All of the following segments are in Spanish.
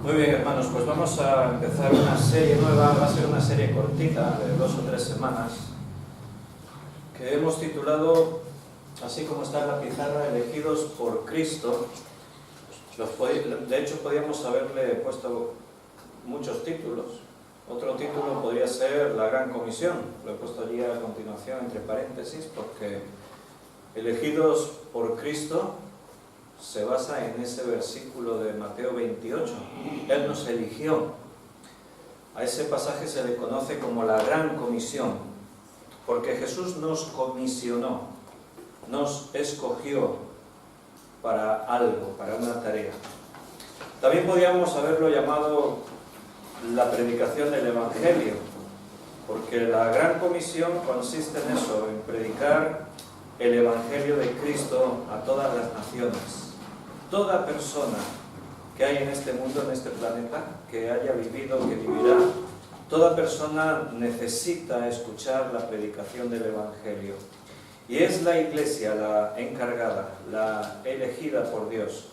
Muy bien, hermanos, pues vamos a empezar una serie nueva. Va a ser una serie cortita de 2 o 3 semanas que hemos titulado, así como está en la pizarra, Elegidos por Cristo. De hecho, podíamos haberle puesto muchos títulos. Otro título podría ser La Gran Comisión. Lo he puesto allí a continuación entre paréntesis porque Elegidos por Cristo se basa en ese versículo de Mateo 28. Él nos eligió. A ese pasaje se le conoce como la Gran Comisión, porque Jesús nos comisionó, nos escogió para algo, para una tarea. También podríamos haberlo llamado la predicación del Evangelio, porque la Gran Comisión consiste en eso, en predicar el Evangelio de Cristo a todas las naciones. Toda persona que hay en este mundo, en este planeta, que haya vivido, que vivirá, toda persona necesita escuchar la predicación del Evangelio. Y es la Iglesia la encargada, la elegida por Dios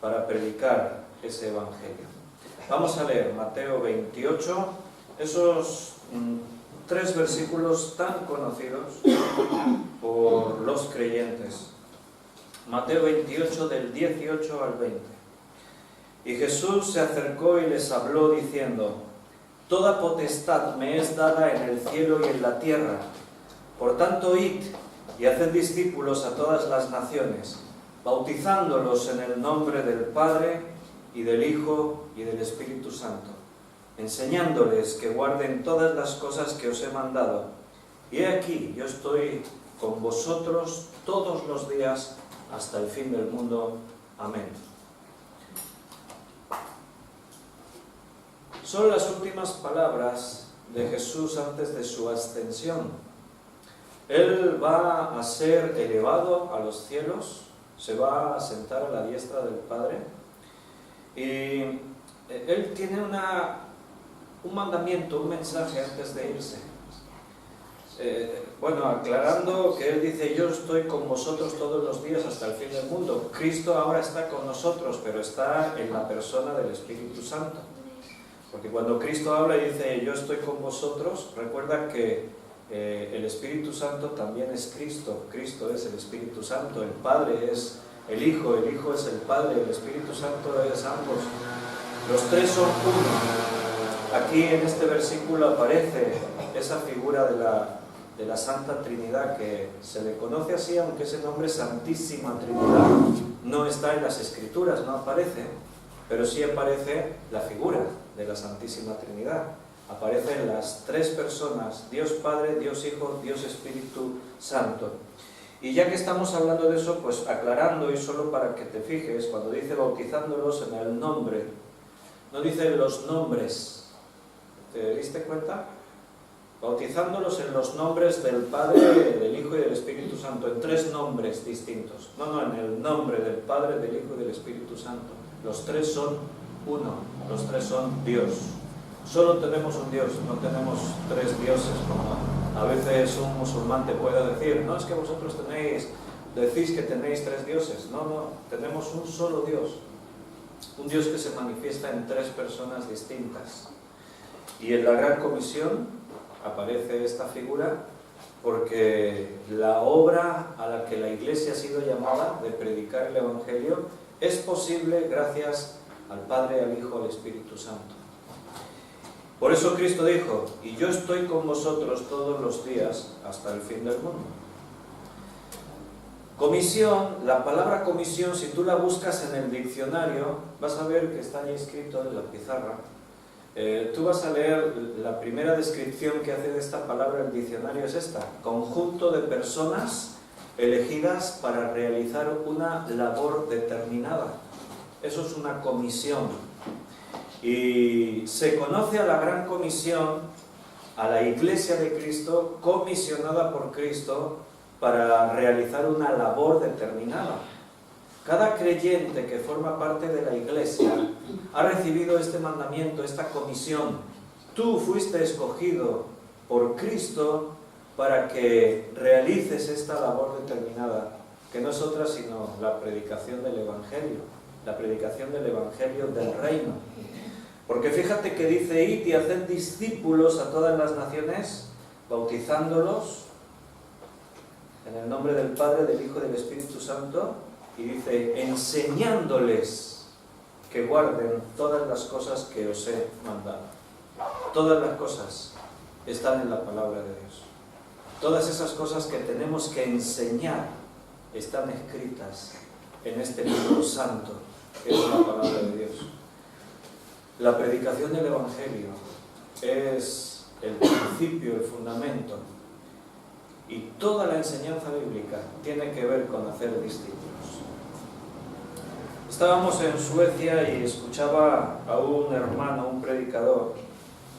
para predicar ese Evangelio. Vamos a leer Mateo 28, esos 3 versículos tan conocidos por los creyentes. Mateo 28, del 18 al 20. Y Jesús se acercó y les habló diciendo: Toda potestad me es dada en el cielo y en la tierra. Por tanto, id y haced discípulos a todas las naciones, bautizándolos en el nombre del Padre, y del Hijo, y del Espíritu Santo, enseñándoles que guarden todas las cosas que os he mandado. Y he aquí, yo estoy con vosotros todos los días hasta el fin del mundo. Amén. Son las últimas palabras de Jesús antes de su ascensión. Él va a ser elevado a los cielos, se va a sentar a la diestra del Padre, y Él tiene un mandamiento, un mensaje antes de irse. Aclarando que Él dice: yo estoy con vosotros todos los días hasta el fin del mundo. Cristo ahora está con nosotros, pero está en la persona del Espíritu Santo. Porque cuando Cristo habla y dice: yo estoy con vosotros, recuerda que el Espíritu Santo también es Cristo. Cristo es el Espíritu Santo, el Padre es el Hijo es el Padre, el Espíritu Santo es ambos. Los 3 son uno. Aquí en este versículo aparece esa figura de la Santa Trinidad, que se le conoce así, aunque ese nombre Santísima Trinidad no está en las Escrituras, no aparece, pero sí aparece la figura de la Santísima Trinidad. Aparecen las 3 personas, Dios Padre, Dios Hijo, Dios Espíritu Santo. Y ya que estamos hablando de eso, pues aclarando, y solo para que te fijes, cuando dice bautizándolos en el nombre, no dice los nombres. ¿Te diste cuenta? Bautizándolos en los nombres del Padre, del Hijo y del Espíritu Santo, en 3 nombres distintos. No, en el nombre del Padre, del Hijo y del Espíritu Santo. Los 3 son uno, los 3 son Dios. Solo tenemos un Dios, no tenemos 3 dioses, como a veces un musulmán te puede decir. No, es que vosotros decís que tenéis 3 dioses. No, tenemos un solo Dios. Un Dios que se manifiesta en 3 personas distintas. Y en la Gran Comisión aparece esta figura porque la obra a la que la Iglesia ha sido llamada de predicar el Evangelio es posible gracias al Padre, al Hijo, al Espíritu Santo. Por eso Cristo dijo: y yo estoy con vosotros todos los días hasta el fin del mundo. Comisión, la palabra comisión, si tú la buscas en el diccionario, vas a ver que está ahí escrito en la pizarra. Tú vas a leer la primera descripción que hace de esta palabra el diccionario, es esta: conjunto de personas elegidas para realizar una labor determinada. Eso es una comisión. Y se conoce a la Gran Comisión, a la Iglesia de Cristo, comisionada por Cristo para realizar una labor determinada. Cada creyente que forma parte de la Iglesia ha recibido este mandamiento, esta comisión. Tú fuiste escogido por Cristo para que realices esta labor determinada, que no es otra sino la predicación del Evangelio del reino. Porque fíjate que dice: id y haced discípulos a todas las naciones, bautizándolos en el nombre del Padre, del Hijo y del Espíritu Santo, y dice: enseñándoles que guarden todas las cosas que os he mandado. Todas las cosas están en la palabra de Dios. Todas esas cosas que tenemos que enseñar están escritas en este libro santo, que es la palabra de Dios. La predicación del Evangelio es el principio, el fundamento, y toda la enseñanza bíblica tiene que ver con hacer discípulos. Estábamos en Suecia y escuchaba a un hermano, un predicador,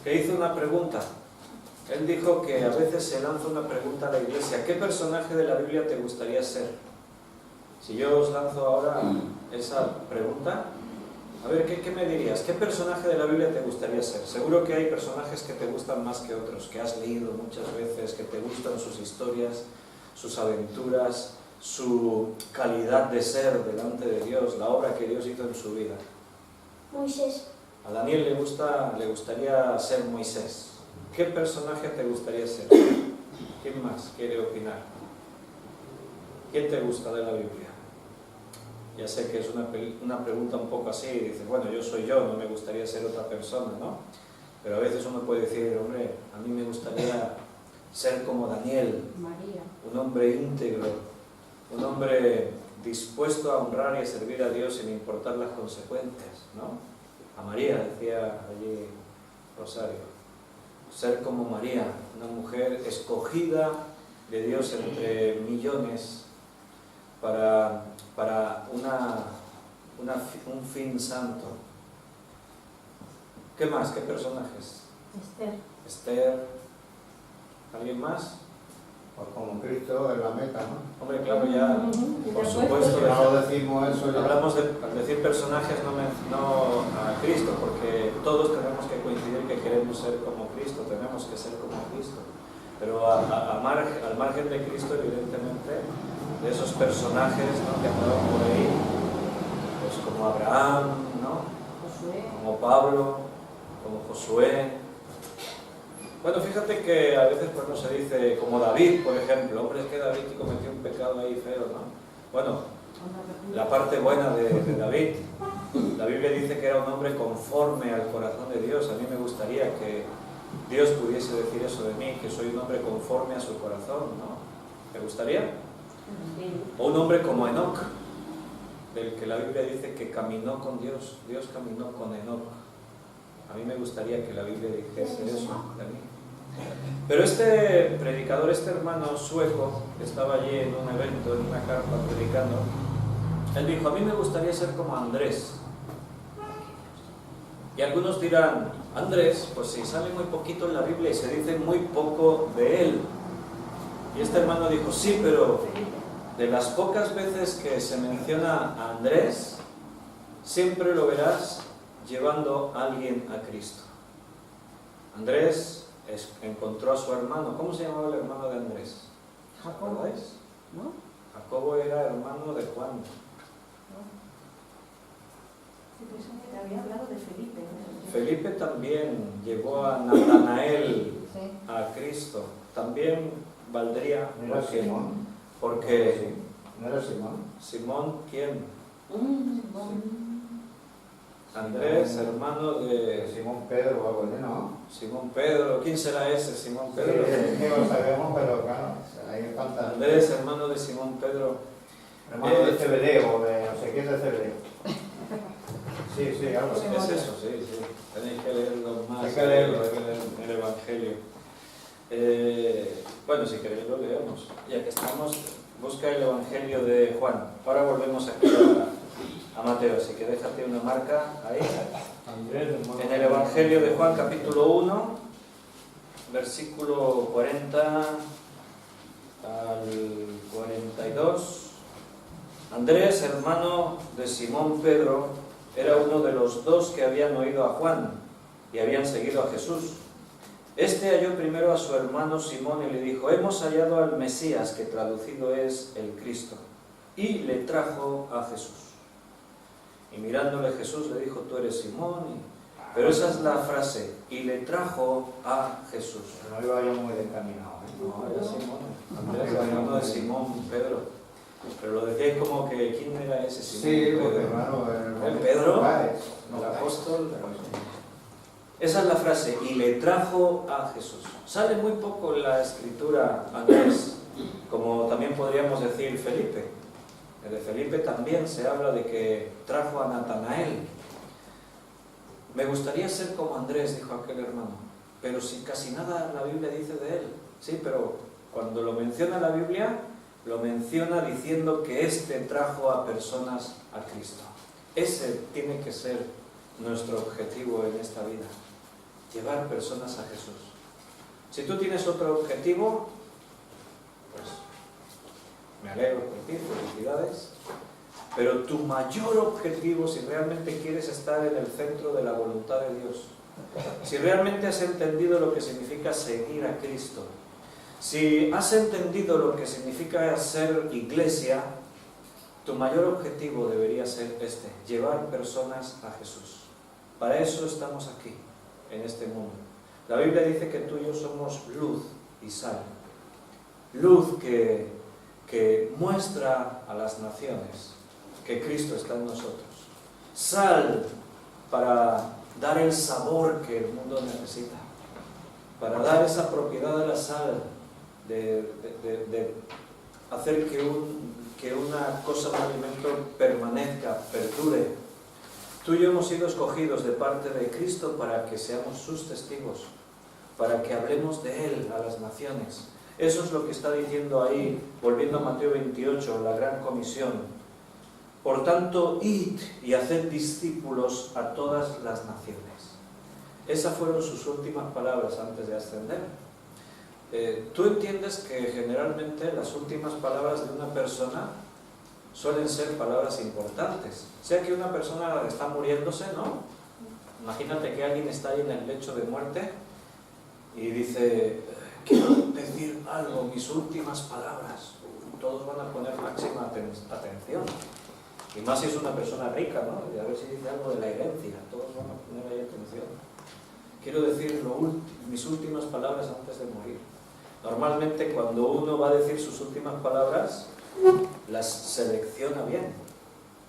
que hizo una pregunta. Él dijo que a veces se lanza una pregunta a la iglesia: ¿qué personaje de la Biblia te gustaría ser? Si yo os lanzo ahora esa pregunta, a ver, ¿qué me dirías? ¿Qué personaje de la Biblia te gustaría ser? Seguro que hay personajes que te gustan más que otros, que has leído muchas veces, que te gustan sus historias, sus aventuras, su calidad de ser delante de Dios, la obra que Dios hizo en su vida. Moisés. A Daniel le gustaría ser Moisés. ¿Qué personaje te gustaría ser? ¿Quién más quiere opinar? ¿Quién te gusta de la Biblia? Ya sé que es una pregunta un poco así, dices, bueno, yo soy yo, no me gustaría ser otra persona, ¿no? Pero a veces uno puede decir, hombre, a mí me gustaría ser como Daniel, María. un hombre íntegro, un hombre dispuesto a honrar y a servir a Dios sin importar las consecuencias, ¿no? A María, decía allí Rosario, ser como María, una mujer escogida de Dios entre millones para un fin santo. ¿Qué más? ¿Qué personajes? Esther. Esther. ¿Alguien más? Pues como Cristo es la meta, ¿no? Hombre, claro, ya, por supuesto. Si no lo decimos eso, ya... Hablamos al decir personajes, no a Cristo, porque todos tenemos que coincidir que queremos ser como Cristo, tenemos que ser como Cristo. Pero al margen de Cristo, evidentemente, de esos personajes, ¿no?, que andaban por ahí, pues como Abraham, ¿no?, Josué. como Pablo, como Josué. Bueno, fíjate que a veces pues no se dice como David, por ejemplo. Hombre, es que David cometió un pecado ahí feo, ¿no? Bueno, la parte buena de David, la Biblia dice que era un hombre conforme al corazón de Dios. A mí me gustaría que Dios pudiese decir eso de mí, que soy un hombre conforme a su corazón, ¿no? ¿Te gustaría? O un hombre como Enoc, del que la Biblia dice que caminó con Dios. Dios caminó con Enoc. A mí me gustaría que la Biblia dijese eso de mí. Pero este predicador, este hermano sueco, que estaba allí en un evento, en una carpa predicando, él dijo: a mí me gustaría ser como Andrés. Y algunos dirán: Andrés, pues si sale muy poquito en la Biblia y se dice muy poco de él. Y este hermano dijo: sí, pero de las pocas veces que se menciona a Andrés, siempre lo verás llevando a alguien a Cristo. Andrés encontró a su hermano. ¿Cómo se llamaba el hermano de Andrés? Jacobo. ¿Recordáis? ¿No? Jacobo era hermano de Juan. Yo pensaba que te había hablado de Felipe. Felipe también llevó a Natanael Sí. a Cristo. También valdría, ¿No era Simón? porque ¿No era Simón? Simón, ¿quién? Simón. Andrés, hermano de Simón Pedro o algo así, ¿no? Simón Pedro. ¿Quién será ese Simón Pedro? Sí, es que lo sabemos, pero claro, ahí falta... Andrés, hermano de Simón Pedro. Hermano de Zebedeo, o de no sé quién de Zebedeo. Sí, algo así. Es eso, sí. Tenéis que leerlo más. Hay que leerlo. El Evangelio. Bueno, si queréis lo leemos. Ya que estamos, busca el Evangelio de Juan. Ahora volvemos aquí a Mateo, así que déjate una marca ahí. En el Evangelio de Juan, capítulo 1, versículo 40 al 42. Andrés, hermano de Simón Pedro, era uno de los dos que habían oído a Juan y habían seguido a Jesús. Este halló primero a su hermano Simón y le dijo: hemos hallado al Mesías, que traducido es el Cristo, y le trajo a Jesús. Y mirándole Jesús le dijo: tú eres Simón, Pero esa es la frase, y le trajo a Jesús. No iba yo muy encaminado. No, era Simón. Andrés, hablando de Simón, Pedro. Pero lo decíais como que, ¿quién era ese Simón? Sí, porque Pedro. hermano, ¿El Pedro? No, El apóstol. Esa es la frase, y le trajo a Jesús. Sale muy poco en la escritura Andrés, como también podríamos decir Felipe. El de Felipe también se habla de que trajo a Natanael. Me gustaría ser como Andrés, dijo aquel hermano, pero si casi nada la Biblia dice de él. Sí, pero cuando lo menciona la Biblia, lo menciona diciendo que éste trajo a personas a Cristo. Ese tiene que ser nuestro objetivo en esta vida, llevar personas a Jesús. Si tú tienes otro objetivo, pues me alegro por ti, felicidades. Pero tu mayor objetivo, si realmente quieres estar en el centro de la voluntad de Dios, si realmente has entendido lo que significa seguir a Cristo, si has entendido lo que significa ser iglesia, tu mayor objetivo debería ser este, llevar personas a Jesús. Para eso estamos aquí, en este mundo. La Biblia dice que tú y yo somos luz y sal. Luz que muestra a las naciones que Cristo está en nosotros. Sal para dar el sabor que el mundo necesita. Para dar esa propiedad de la sal, de hacer que una cosa, un alimento permanezca, perdure. Tú y yo hemos sido escogidos de parte de Cristo para que seamos sus testigos, para que hablemos de Él a las naciones. Eso es lo que está diciendo ahí, volviendo a Mateo 28, la gran comisión. Por tanto, id y haced discípulos a todas las naciones. Esas fueron sus últimas palabras antes de ascender. Tú entiendes que generalmente las últimas palabras de una persona suelen ser palabras importantes. Sea que una persona está muriéndose, ¿no? Imagínate que alguien está ahí en el lecho de muerte y dice, quiero decir algo, mis últimas palabras. Todos van a poner máxima atención. Y más si es una persona rica, ¿no? Y a ver si dice algo de la herencia. Todos van a poner ahí atención. Quiero decir mis últimas palabras antes de morir. Normalmente cuando uno va a decir sus últimas palabras, las selecciona bien.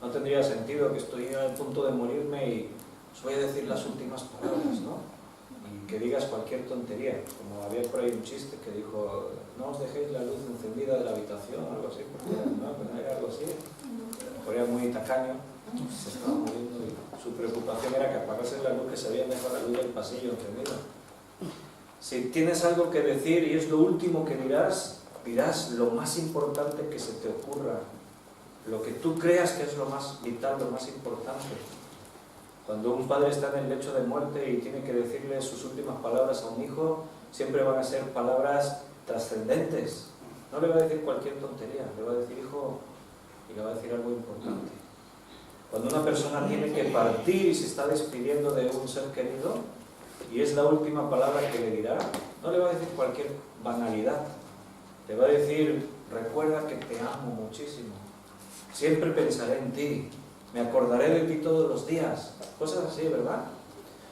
No tendría sentido que estoy a punto de morirme y os voy a decir las últimas palabras, ¿no? Y que digas cualquier tontería. Como había por ahí un chiste que dijo, no os dejéis la luz encendida de la habitación, o algo así, porque no era algo así. Era muy tacaño, se estaba muriendo y su preocupación era que apagase la luz, que se había dejado la luz del pasillo encendida. Si tienes algo que decir y es lo último que dirás, dirás lo más importante que se te ocurra, lo que tú creas que es lo más vital, lo más importante. Cuando un padre está en el lecho de muerte y tiene que decirle sus últimas palabras a un hijo, siempre van a ser palabras trascendentes. No le va a decir cualquier tontería, le va a decir, hijo, y le va a decir algo importante. Cuando una persona tiene que partir y se está despidiendo de un ser querido, y es la última palabra que le dirá, no le va a decir cualquier banalidad. Le va a decir, recuerda que te amo muchísimo, siempre pensaré en ti, me acordaré de ti todos los días. Cosas así, ¿verdad?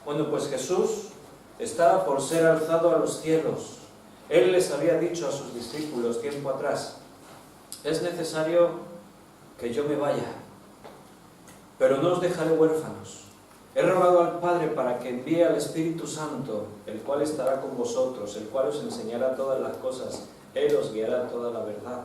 Bueno, pues Jesús estaba por ser alzado a los cielos. Él les había dicho a sus discípulos tiempo atrás, es necesario que yo me vaya, pero no os dejaré huérfanos. He rogado al Padre para que envíe al Espíritu Santo, el cual estará con vosotros, el cual os enseñará todas las cosas, Él os guiará toda la verdad.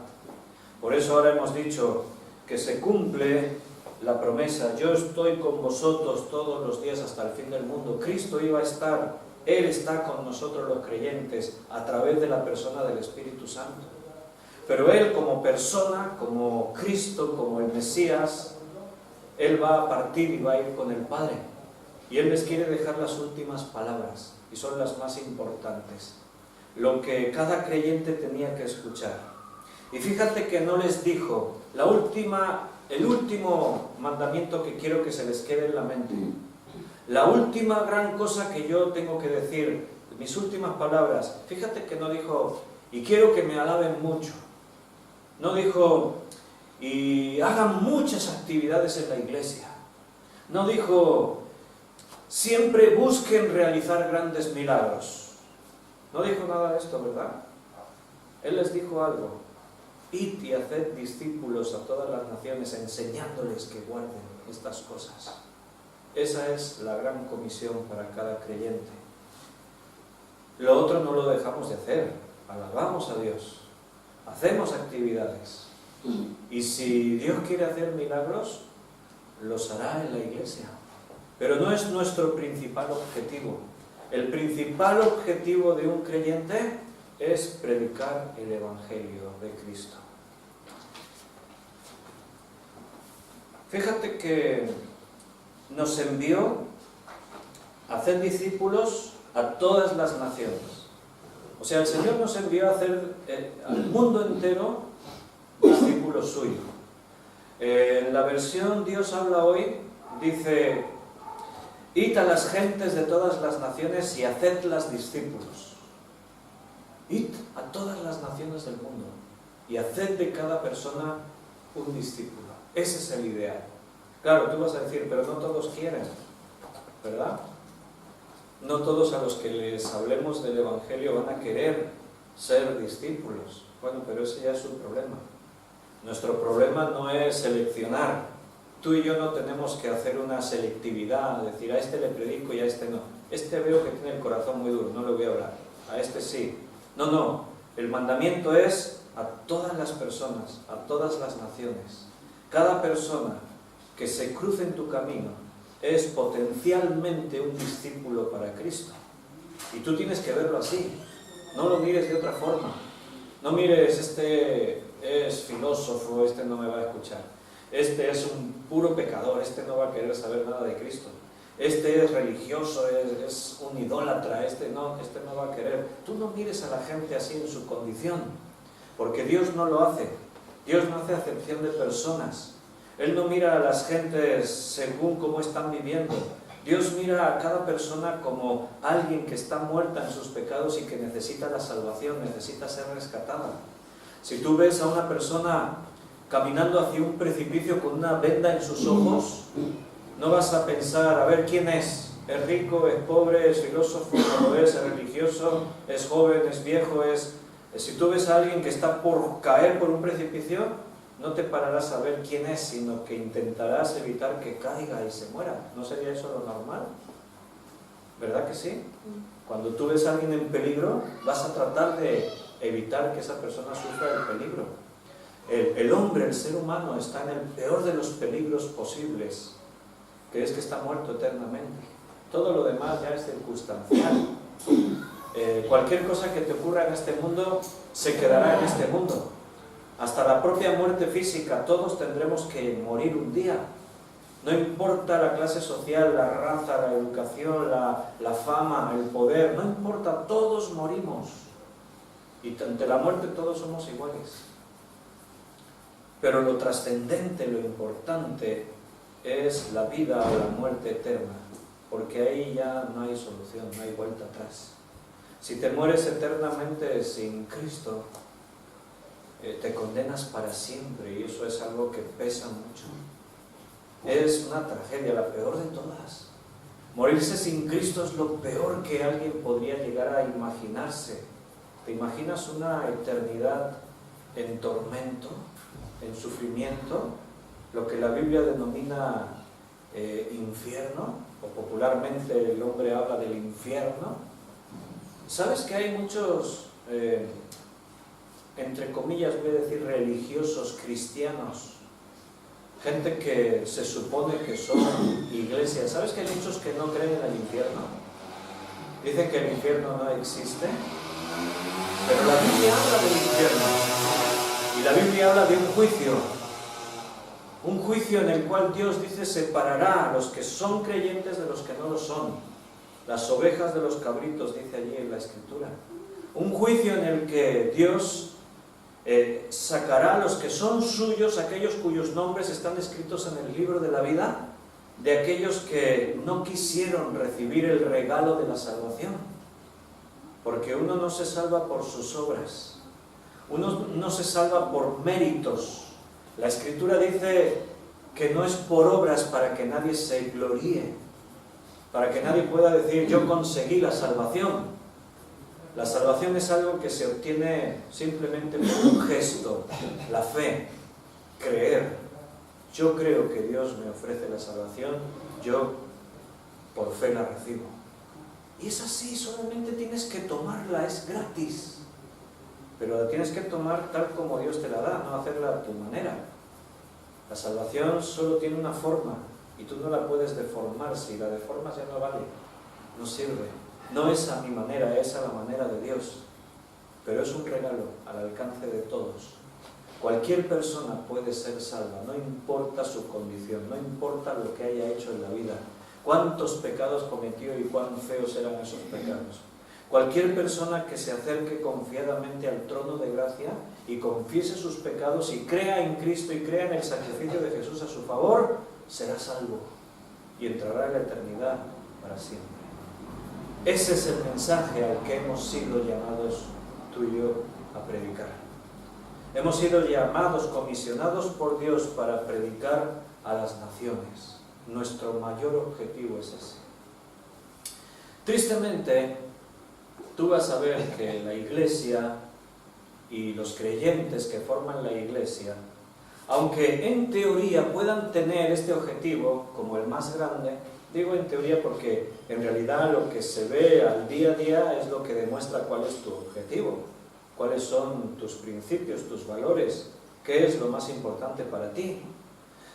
Por eso ahora hemos dicho que se cumple la promesa, yo estoy con vosotros todos los días hasta el fin del mundo. Cristo iba a estar, Él está con nosotros los creyentes a través de la persona del Espíritu Santo. Pero Él como persona, como Cristo, como el Mesías, Él va a partir y va a ir con el Padre. Y Él les quiere dejar las últimas palabras, y son las más importantes. Lo que cada creyente tenía que escuchar. Y fíjate que no les dijo, el último mandamiento que quiero que se les quede en la mente. La última gran cosa que yo tengo que decir, mis últimas palabras. Fíjate que no dijo, y quiero que me alaben mucho. No dijo, y hagan muchas actividades en la iglesia. No dijo, siempre busquen realizar grandes milagros. No dijo nada de esto, ¿verdad? Él les dijo algo: id y haced discípulos a todas las naciones, enseñándoles que guarden estas cosas. Esa es la gran comisión para cada creyente. Lo otro no lo dejamos de hacer. Alabamos a Dios, hacemos actividades. Y si Dios quiere hacer milagros, los hará en la iglesia. Pero no es nuestro principal objetivo. El principal objetivo de un creyente es predicar el Evangelio de Cristo. Fíjate que nos envió a hacer discípulos a todas las naciones. O sea, el Señor nos envió a hacer al mundo entero discípulos suyos. En la versión Dios habla hoy, dice: id a las gentes de todas las naciones y hacedlas discípulos. Id a todas las naciones del mundo y haced de cada persona un discípulo. Ese es el ideal. Claro, tú vas a decir, pero no todos quieren, ¿verdad? No todos a los que les hablemos del Evangelio van a querer ser discípulos. Bueno, pero ese ya es un problema. Nuestro problema no es seleccionar. Tú y yo no tenemos que hacer una selectividad, decir, a este le predico y a este no. Este veo que tiene el corazón muy duro, no le voy a hablar. A este sí. No, no. El mandamiento es a todas las personas, a todas las naciones. Cada persona que se cruce en tu camino es potencialmente un discípulo para Cristo. Y tú tienes que verlo así. No lo mires de otra forma. No mires, este es filósofo, este no me va a escuchar. Este es un puro pecador, este no va a querer saber nada de Cristo. Este es religioso, es un idólatra, este no va a querer. Tú no mires a la gente así en su condición, porque Dios no lo hace. Dios no hace acepción de personas. Él no mira a las gentes según cómo están viviendo. Dios mira a cada persona como alguien que está muerta en sus pecados y que necesita la salvación, necesita ser rescatada. Si tú ves a una persona caminando hacia un precipicio con una venda en sus ojos, no vas a pensar, a ver quién es rico, es pobre, es filósofo, no lo es religioso, es joven, es viejo, Si tú ves a alguien que está por caer por un precipicio, no te pararás a ver quién es, sino que intentarás evitar que caiga y se muera. ¿No sería eso lo normal? ¿Verdad que sí? Cuando tú ves a alguien en peligro, vas a tratar de evitar que esa persona sufra el peligro. El hombre, el ser humano, está en el peor de los peligros posibles, que es que está muerto eternamente. Todo lo demás ya es circunstancial. Cualquier cosa que te ocurra en este mundo se quedará en este mundo. Hasta la propia muerte física, todos tendremos que morir un día. No importa la clase social, la raza, la educación, la fama, el poder, no importa, todos morimos. Y ante la muerte todos somos iguales. Pero lo trascendente, lo importante, es la vida o la muerte eterna, porque ahí ya no hay solución, no hay vuelta atrás. Si te mueres eternamente sin Cristo, te condenas para siempre, y eso es algo que pesa mucho. Es una tragedia, la peor de todas. Morirse sin Cristo es lo peor que alguien podría llegar a imaginarse. ¿Te imaginas una eternidad en tormento, en sufrimiento? Lo que la Biblia denomina infierno, o popularmente el hombre habla del infierno. ¿Sabes que hay muchos, entre comillas voy a decir, religiosos cristianos? Gente que se supone que son iglesias. ¿Sabes que hay muchos que no creen en el infierno? Dicen que el infierno no existe. Pero la Biblia habla del infierno. Y la Biblia habla de un juicio. Un juicio en el cual Dios dice separará a los que son creyentes de los que no lo son. Las ovejas de los cabritos, dice allí en la Escritura. Un juicio en el que Dios sacará a los que son suyos, aquellos cuyos nombres están escritos en el libro de la vida, de aquellos que no quisieron recibir el regalo de la salvación. Porque uno no se salva por sus obras, uno no se salva por méritos. La Escritura dice que no es por obras para que nadie se gloríe, para que nadie pueda decir yo conseguí la salvación. La salvación es algo que se obtiene simplemente por un gesto, la fe, creer. Yo creo que Dios me ofrece la salvación, yo por fe la recibo. Y es así, solamente tienes que tomarla, es gratis. Pero la tienes que tomar tal como Dios te la da, no hacerla a tu manera. La salvación solo tiene una forma y tú no la puedes deformar. Si la deformas ya no vale, no sirve. No es a mi manera, es a la manera de Dios. Pero es un regalo al alcance de todos. Cualquier persona puede ser salva, no importa su condición, no importa lo que haya hecho en la vida, cuántos pecados cometió y cuán feos eran esos pecados. Cualquier persona que se acerque confiadamente al trono de gracia y confiese sus pecados y crea en Cristo y crea en el sacrificio de Jesús a su favor, será salvo y entrará en la eternidad para siempre. Ese es el mensaje al que hemos sido llamados tú y yo a predicar. Hemos sido llamados, comisionados por Dios para predicar a las naciones. Nuestro mayor objetivo es ese. Tristemente, tú vas a ver que la Iglesia y los creyentes que forman la Iglesia, aunque en teoría puedan tener este objetivo como el más grande, digo en teoría porque en realidad lo que se ve al día a día es lo que demuestra cuál es tu objetivo, cuáles son tus principios, tus valores, qué es lo más importante para ti.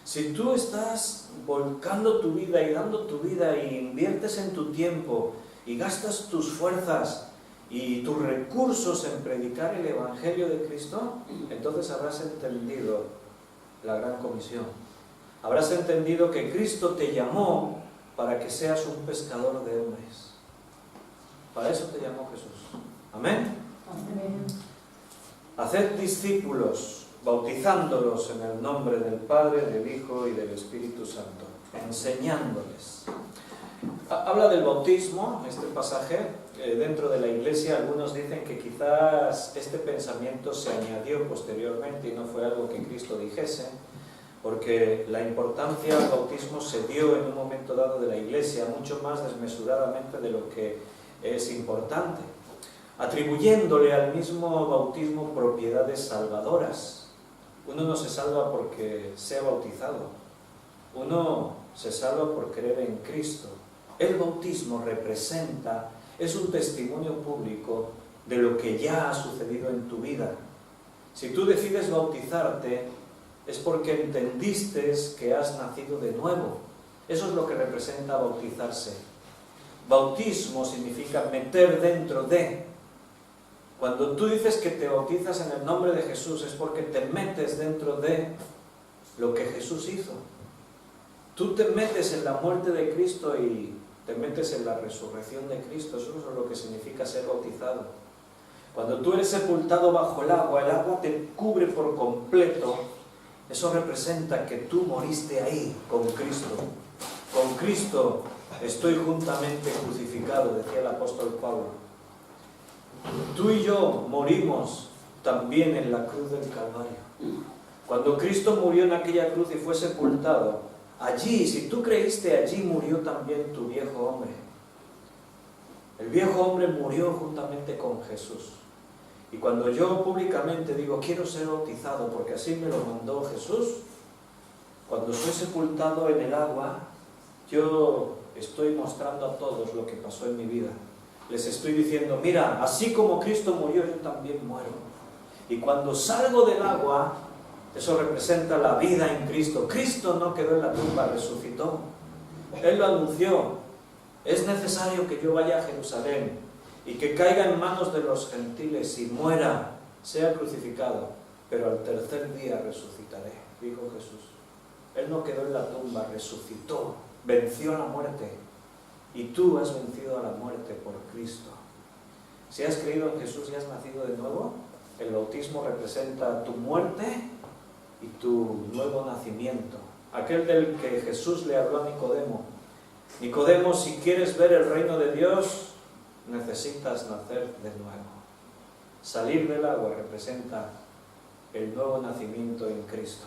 Si tú estás volcando tu vida y dando tu vida y inviertes en tu tiempo y gastas tus fuerzas y tus recursos en predicar el Evangelio de Cristo, entonces habrás entendido la gran comisión. Habrás entendido que Cristo te llamó para que seas un pescador de hombres. Para eso te llamó Jesús. Amén. Amén. Haced discípulos, bautizándolos en el nombre del Padre, del Hijo y del Espíritu Santo, enseñándoles. Habla del bautismo, este pasaje, dentro de la Iglesia. Algunos dicen que quizás este pensamiento se añadió posteriormente y no fue algo que Cristo dijese, porque la importancia del bautismo se dio en un momento dado de la Iglesia, mucho más desmesuradamente de lo que es importante, atribuyéndole al mismo bautismo propiedades salvadoras. Uno no se salva porque sea bautizado, uno se salva por creer en Cristo. El bautismo representa, es un testimonio público de lo que ya ha sucedido en tu vida. Si tú decides bautizarte, es porque entendiste que has nacido de nuevo. Eso es lo que representa bautizarse. Bautismo significa meter dentro de. Cuando tú dices que te bautizas en el nombre de Jesús, es porque te metes dentro de lo que Jesús hizo. Tú te metes en la muerte de Cristo y te metes en la resurrección de Cristo. Eso es lo que significa ser bautizado. Cuando tú eres sepultado bajo el agua te cubre por completo. Eso representa que tú moriste ahí con Cristo. Con Cristo estoy juntamente crucificado, decía el apóstol Pablo. Tú y yo morimos también en la cruz del Calvario. Cuando Cristo murió en aquella cruz y fue sepultado, allí, si tú creíste, allí murió también tu viejo hombre. El viejo hombre murió juntamente con Jesús. Y cuando yo públicamente digo, quiero ser bautizado porque así me lo mandó Jesús, cuando soy sepultado en el agua, yo estoy mostrando a todos lo que pasó en mi vida. Les estoy diciendo, mira, así como Cristo murió, yo también muero. Y cuando salgo del agua, eso representa la vida en Cristo. Cristo no quedó en la tumba, resucitó. Él lo anunció. Es necesario que yo vaya a Jerusalén y que caiga en manos de los gentiles y muera, sea crucificado, pero al tercer día resucitaré, dijo Jesús. Él no quedó en la tumba, resucitó, venció la muerte. Y tú has vencido a la muerte por Cristo. Si has creído en Jesús y has nacido de nuevo, el bautismo representa tu muerte y tu nuevo nacimiento. Aquel del que Jesús le habló a Nicodemo. Nicodemo, si quieres ver el reino de Dios, necesitas nacer de nuevo. Salir del agua representa el nuevo nacimiento en Cristo.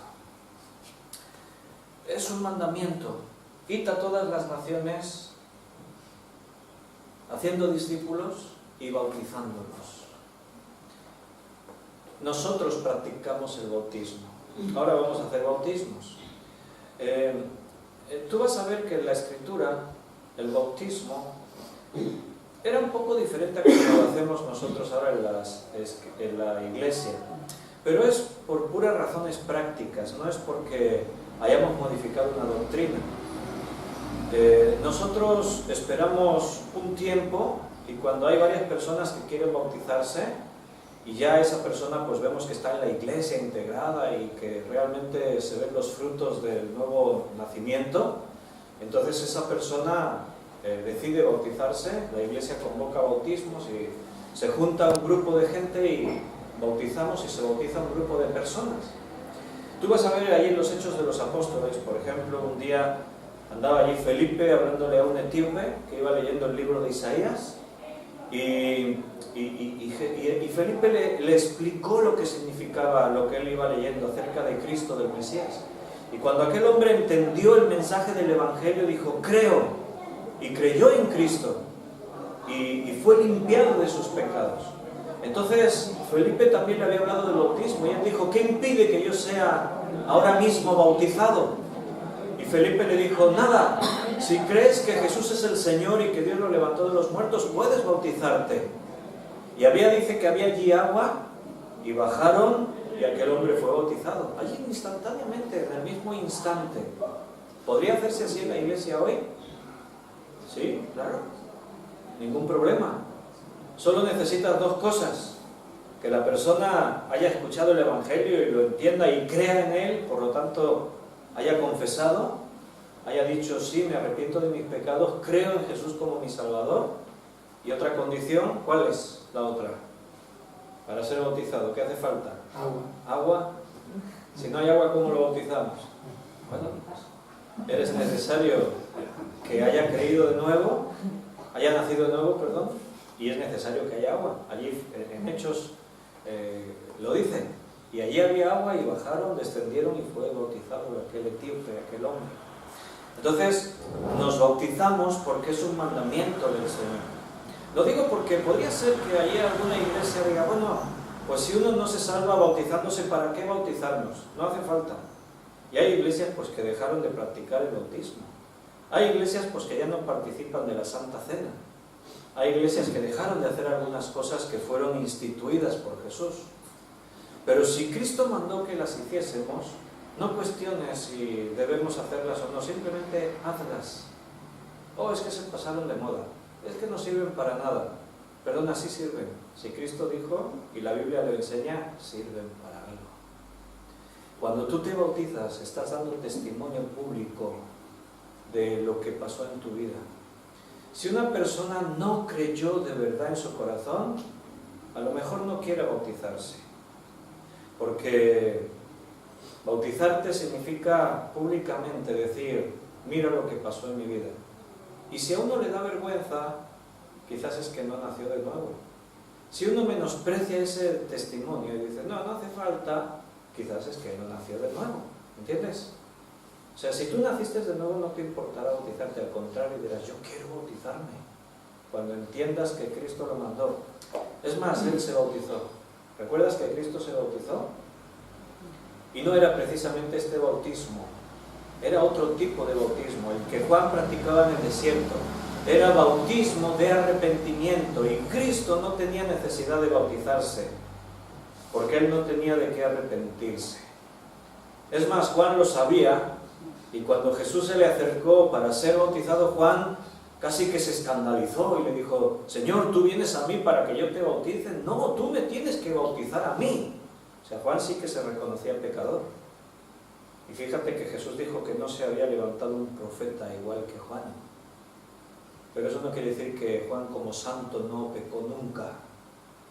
Es un mandamiento. Id a todas las naciones haciendo discípulos y bautizándolos. Nosotros practicamos el bautismo. Ahora vamos a hacer bautismos. Tú vas a ver que en la Escritura el bautismo era un poco diferente a como lo hacemos nosotros ahora en la iglesia, pero es por puras razones prácticas, no es porque hayamos modificado una doctrina. Nosotros esperamos un tiempo y cuando hay varias personas que quieren bautizarse y ya esa persona pues vemos que está en la iglesia integrada y que realmente se ven los frutos del nuevo nacimiento, entonces esa persona decide bautizarse, la iglesia convoca bautismos y se junta un grupo de gente y bautizamos y se bautiza un grupo de personas. Tú vas a ver ahí en los Hechos de los Apóstoles, por ejemplo, un día andaba allí Felipe hablándole a un etíope que iba leyendo el libro de Isaías y Felipe le explicó lo que significaba lo que él iba leyendo acerca de Cristo, del Mesías. Y cuando aquel hombre entendió el mensaje del Evangelio, dijo, creo, y creyó en Cristo, y fue limpiado de sus pecados. Entonces, Felipe también le había hablado del bautismo, y él dijo, ¿qué impide que yo sea ahora mismo bautizado? Y Felipe le dijo, nada, si crees que Jesús es el Señor y que Dios lo levantó de los muertos, puedes bautizarte. Y dice que había allí agua, y bajaron, y aquel hombre fue bautizado. Allí instantáneamente, en el mismo instante. ¿Podría hacerse así en la iglesia hoy? Sí, claro. Ningún problema. Solo necesitas dos cosas. Que la persona haya escuchado el Evangelio y lo entienda y crea en él, por lo tanto haya confesado, haya dicho, sí, me arrepiento de mis pecados, creo en Jesús como mi Salvador. Y otra condición, ¿cuál es la otra? Para ser bautizado, ¿qué hace falta? Agua. Si no hay agua, ¿cómo lo bautizamos? Bueno, eres necesario que haya creído de nuevo, haya nacido de nuevo, perdón, y es necesario que haya agua. Allí en Hechos lo dicen. Y allí había agua y bajaron, descendieron y fue bautizado aquel etíope, aquel hombre. Entonces, nos bautizamos porque es un mandamiento del Señor. Lo digo porque podría ser que allí alguna iglesia diga, bueno, pues si uno no se salva bautizándose, ¿para qué bautizarnos? No hace falta. Y hay iglesias pues que dejaron de practicar el bautismo. Hay iglesias pues que ya no participan de la Santa Cena. Hay iglesias que dejaron de hacer algunas cosas que fueron instituidas por Jesús. Pero si Cristo mandó que las hiciésemos, no cuestiones si debemos hacerlas o no, simplemente hazlas. Oh, es que se pasaron de moda, es que no sirven para nada. Perdona, sí sirven. Si Cristo dijo, y la Biblia lo enseña, sirven para algo. Cuando tú te bautizas, estás dando testimonio público de lo que pasó en tu vida. Si una persona no creyó de verdad en su corazón, a lo mejor no quiere bautizarse. Porque bautizarte significa públicamente decir, mira lo que pasó en mi vida. Y si a uno le da vergüenza, quizás es que no nació de nuevo. Si uno menosprecia ese testimonio y dice, no hace falta, quizás es que no nació de nuevo. ¿Entiendes? O sea, si tú naciste de nuevo, no te importará bautizarte, al contrario, dirás, yo quiero bautizarme. Cuando entiendas que Cristo lo mandó. Es más, Él se bautizó. ¿Recuerdas que Cristo se bautizó? Y no era precisamente este bautismo, era otro tipo de bautismo, el que Juan practicaba en el desierto. Era bautismo de arrepentimiento, y Cristo no tenía necesidad de bautizarse, porque Él no tenía de qué arrepentirse. Es más, Juan lo sabía, y cuando Jesús se le acercó para ser bautizado, Juan casi que se escandalizó y le dijo, Señor, ¿tú vienes a mí para que yo te bautice? No, tú me tienes que bautizar a mí. O sea, Juan sí que se reconocía pecador. Y fíjate que Jesús dijo que no se había levantado un profeta igual que Juan. Pero eso no quiere decir que Juan como santo no pecó nunca.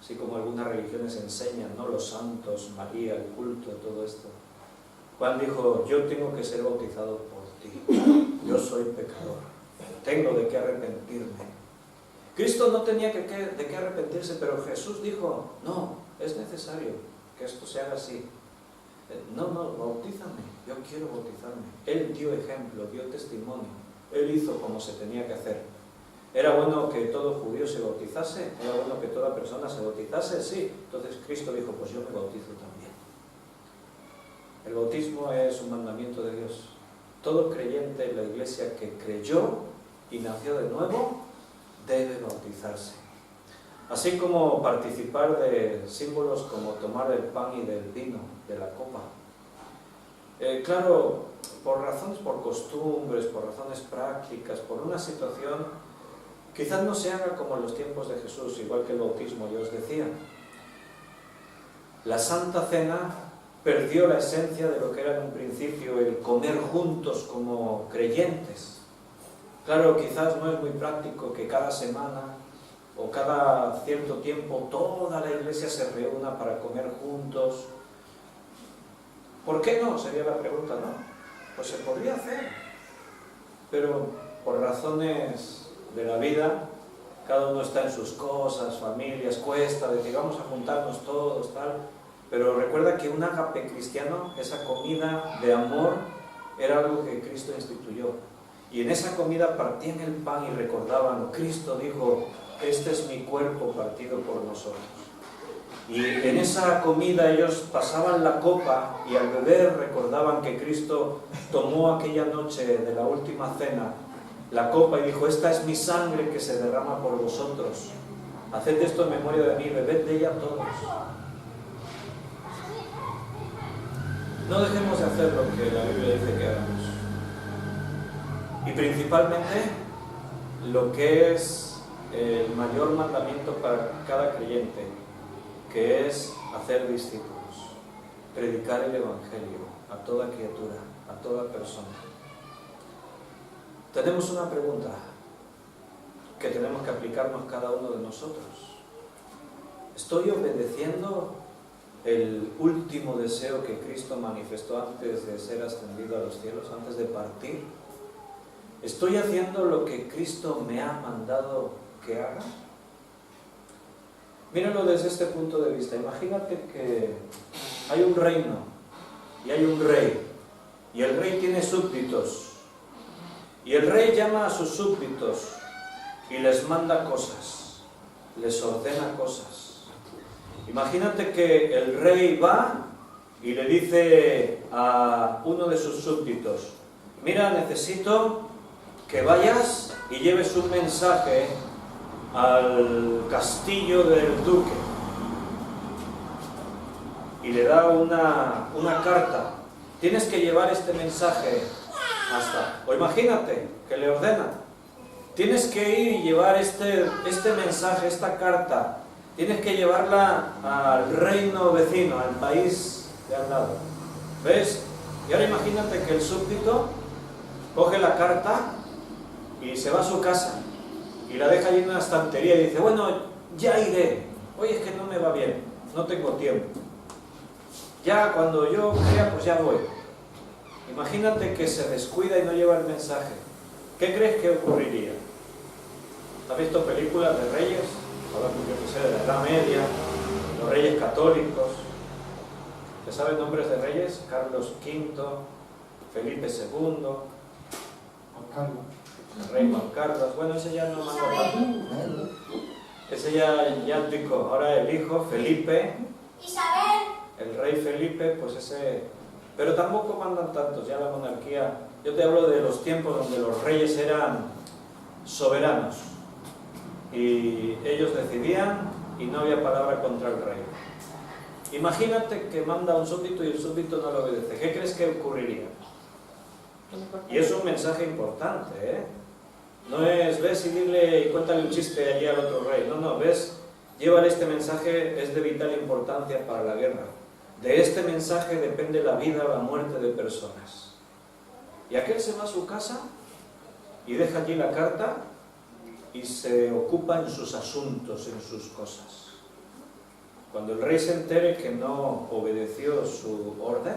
Así como algunas religiones enseñan, ¿no? Los santos, María, el culto, todo esto. Juan dijo, yo tengo que ser bautizado por ti. Yo soy pecador. Tengo de qué arrepentirme. Cristo no tenía de qué arrepentirse, pero Jesús dijo, no, es necesario que esto se haga así. No, bautízame, yo quiero bautizarme. Él dio ejemplo, dio testimonio. Él hizo como se tenía que hacer. ¿Era bueno que todo judío se bautizase? ¿Era bueno que toda persona se bautizase? Sí. Entonces Cristo dijo, pues yo me bautizo también. El bautismo es un mandamiento de Dios. Todo creyente en la iglesia que creyó y nació de nuevo debe bautizarse. Así como participar de símbolos como tomar el pan y del vino, de la copa. Claro, por razones, por costumbres, por razones prácticas, por una situación, quizás no se haga como en los tiempos de Jesús, igual que el bautismo, yo os decía. La Santa Cena perdió la esencia de lo que era en un principio el comer juntos como creyentes. Claro, quizás no es muy práctico que cada semana o cada cierto tiempo toda la iglesia se reúna para comer juntos. ¿Por qué no? Sería la pregunta, ¿no? Pues se podría hacer, pero por razones de la vida, cada uno está en sus cosas, familias, cuesta, decir vamos a juntarnos todos, tal. Pero recuerda que un ágape cristiano, esa comida de amor, era algo que Cristo instituyó. Y en esa comida partían el pan y recordaban, Cristo dijo, este es mi cuerpo partido por nosotros. Y en esa comida ellos pasaban la copa y al beber recordaban que Cristo tomó aquella noche de la última cena la copa y dijo, esta es mi sangre que se derrama por vosotros. Haced esto en memoria de mí, bebed de ella todos. No dejemos de hacer lo que la Biblia dice que hagamos. Y principalmente lo que es el mayor mandamiento para cada creyente, que es hacer discípulos, predicar el Evangelio a toda criatura, a toda persona. Tenemos una pregunta que tenemos que aplicarnos cada uno de nosotros. ¿Estoy obedeciendo el último deseo que Cristo manifestó antes de ser ascendido a los cielos, antes de partir? ¿Estoy haciendo lo que Cristo me ha mandado que haga? Míralo desde este punto de vista. Imagínate que hay un reino y hay un rey, y el rey tiene súbditos, y el rey llama a sus súbditos y les manda cosas, les ordena cosas. Imagínate que el rey va y le dice a uno de sus súbditos, mira, necesito que vayas y lleves un mensaje al castillo del duque. Y le da una carta. Tienes que llevar este mensaje hasta... O imagínate que le ordena. Tienes que ir y llevar este mensaje, esta carta. Tienes que llevarla al reino vecino, al país de al lado. ¿Ves? Y ahora imagínate que el súbdito coge la carta y se va a su casa y la deja allí en una estantería y dice, bueno, ya iré. Oye, es que no me va bien, no tengo tiempo. Ya cuando yo crea, pues ya voy. Imagínate que se descuida y no lleva el mensaje. ¿Qué crees que ocurriría? ¿Has visto películas de reyes? Yo que sé, de la Edad Media, los reyes católicos. ¿Te saben nombres de reyes? Carlos V, Felipe II, el rey Juan Carlos. Bueno, ese ya no manda tanto. Ese ya abdicó. Ahora el hijo, Felipe. Isabel. El rey Felipe, pues ese... Pero tampoco mandan tantos, ya la monarquía... Yo te hablo de los tiempos donde los reyes eran soberanos. Y ellos decidían y no había palabra contra el rey. Imagínate que manda un súbdito y el súbdito no lo obedece. ¿Qué crees que ocurriría? Y es un mensaje importante, ¿eh? No es, ves y dile y cuéntale un chiste allí al otro rey. No, ves, llévale este mensaje, es de vital importancia para la guerra. De este mensaje depende la vida o la muerte de personas. Y aquel se va a su casa y deja allí la carta y se ocupa en sus asuntos, en sus cosas. Cuando el rey se entere que no obedeció su orden,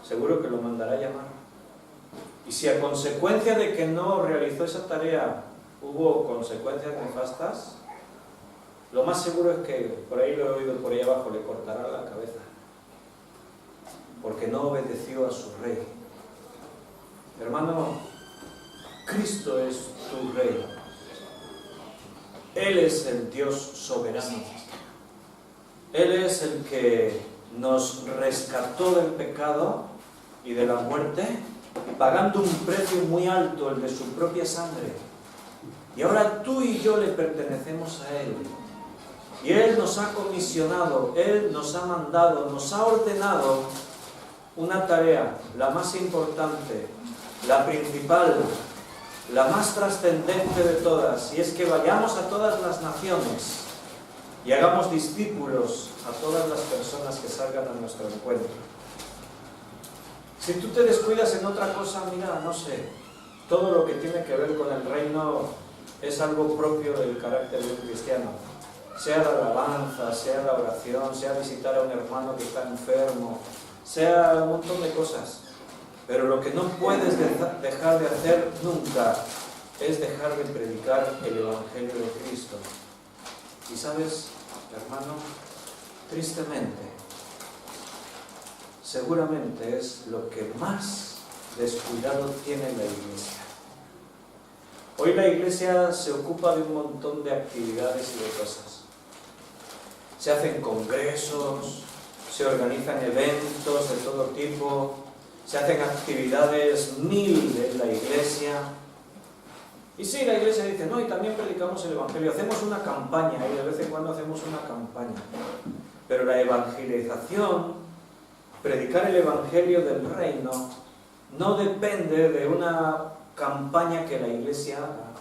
seguro que lo mandará a llamar. Y si a consecuencia de que no realizó esa tarea hubo consecuencias nefastas, lo más seguro es que, por ahí lo he oído por ahí abajo, le cortará la cabeza. Porque no obedeció a su rey. Hermano, Cristo es tu rey. Él es el Dios soberano. Él es el que nos rescató del pecado y de la muerte, pagando un precio muy alto, el de su propia sangre. Y ahora tú y yo le pertenecemos a Él. Y Él nos ha comisionado, Él nos ha mandado, nos ha ordenado una tarea, la más importante, la principal, la más trascendente de todas, y es que vayamos a todas las naciones y hagamos discípulos a todas las personas que salgan a nuestro encuentro. Si tú te descuidas en otra cosa, mira, no sé, todo lo que tiene que ver con el reino es algo propio del carácter de un cristiano. Sea la alabanza, sea la oración, sea visitar a un hermano que está enfermo, sea un montón de cosas. Pero lo que no puedes dejar de hacer nunca es dejar de predicar el Evangelio de Cristo. Y sabes, hermano, tristemente, seguramente es lo que más descuidado tiene la Iglesia. Hoy la Iglesia se ocupa de un montón de actividades y de cosas. Se hacen congresos, se organizan eventos de todo tipo, se hacen actividades mil en la Iglesia. Y sí, la Iglesia dice, no, y también predicamos el Evangelio, hacemos una campaña, y de vez en cuando hacemos una campaña. Pero la evangelización, predicar el Evangelio del reino, no depende de una campaña que la Iglesia haga.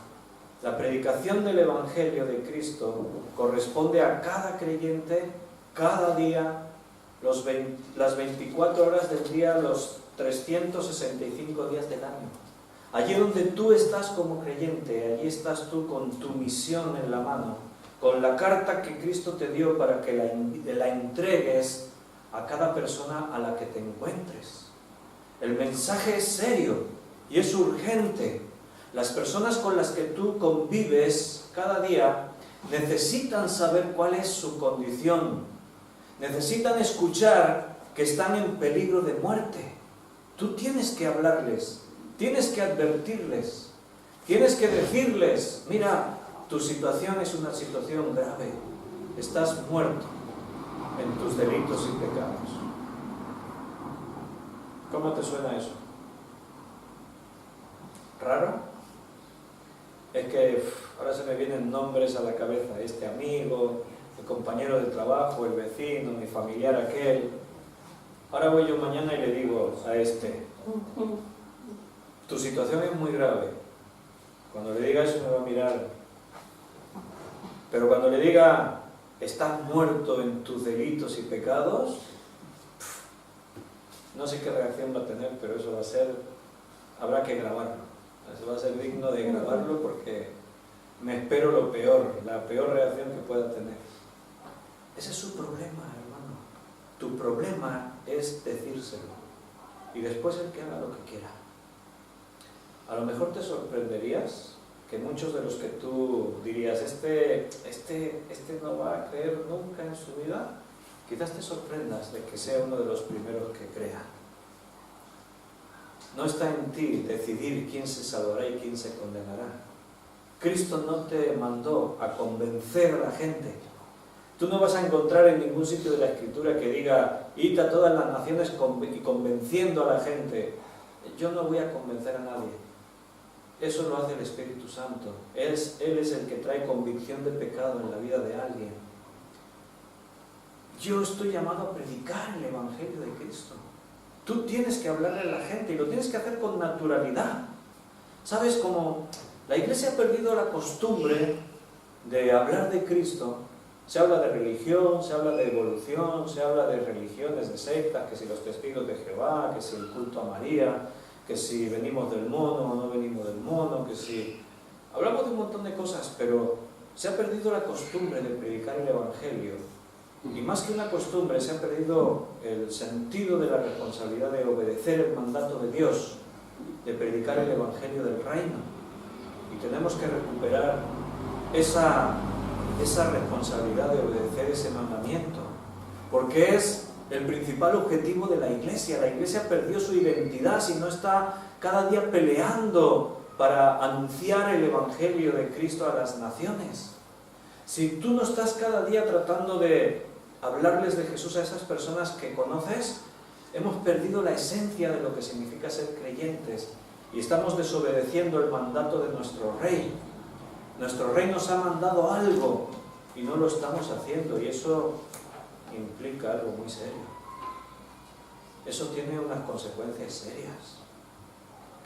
La predicación del Evangelio de Cristo corresponde a cada creyente, cada día, las 24 horas del día, los 365 días del año. Allí donde tú estás como creyente, allí estás tú con tu misión en la mano, con la carta que Cristo te dio para que la entregues a cada persona a la que te encuentres. El mensaje es serio y es urgente. Las personas con las que tú convives cada día necesitan saber cuál es su condición. Necesitan escuchar que están en peligro de muerte. Tú tienes que hablarles, tienes que advertirles, tienes que decirles, mira, tu situación es una situación grave, estás muerto en tus delitos y pecados. ¿Cómo te suena eso? ¿Raro? Es que ahora se me vienen nombres a la cabeza, este amigo, el compañero de trabajo, el vecino, mi familiar aquel. Ahora voy yo mañana y le digo a este, tu situación es muy grave. Cuando le diga eso me va a mirar. Pero cuando le diga, estás muerto en tus delitos y pecados, no sé qué reacción va a tener, pero eso va a ser, habrá que grabarlo. Eso va a ser digno de grabarlo porque me espero lo peor, la peor reacción que pueda tener. Ese es su problema, hermano. Tu problema es decírselo. Y después el que haga lo que quiera. A lo mejor te sorprenderías que muchos de los que tú dirías, este no va a creer nunca en su vida, quizás te sorprendas de que sea uno de los primeros que crea. No está en ti decidir quién se salvará y quién se condenará. Cristo no te mandó a convencer a la gente. Tú no vas a encontrar en ningún sitio de la Escritura que diga, id a todas las naciones y convenciendo a la gente. Yo no voy a convencer a nadie. Eso lo hace el Espíritu Santo. Él es el que trae convicción de pecado en la vida de alguien. Yo estoy llamado a predicar el Evangelio de Cristo. Tú tienes que hablarle a la gente y lo tienes que hacer con naturalidad. ¿Sabes cómo la Iglesia ha perdido la costumbre de hablar de Cristo? Se habla de religión, se habla de evolución, se habla de religiones, de sectas, que si los testigos de Jehová, que si el culto a María, que si venimos del mono o no venimos del mono, que si... Hablamos de un montón de cosas, pero se ha perdido la costumbre de predicar el Evangelio. Y más que una costumbre, se ha perdido el sentido de la responsabilidad de obedecer el mandato de Dios, de predicar el Evangelio del reino. Y tenemos que recuperar esa responsabilidad de obedecer ese mandamiento, porque es el principal objetivo de la Iglesia. La Iglesia perdió su identidad si no está cada día peleando para anunciar el Evangelio de Cristo a las naciones. Si tú no estás cada día tratando de hablarles de Jesús a esas personas que conoces, hemos perdido la esencia de lo que significa ser creyentes y estamos desobedeciendo el mandato de nuestro Rey. Nuestro Rey nos ha mandado algo y no lo estamos haciendo, y eso implica algo muy serio. Eso tiene unas consecuencias serias.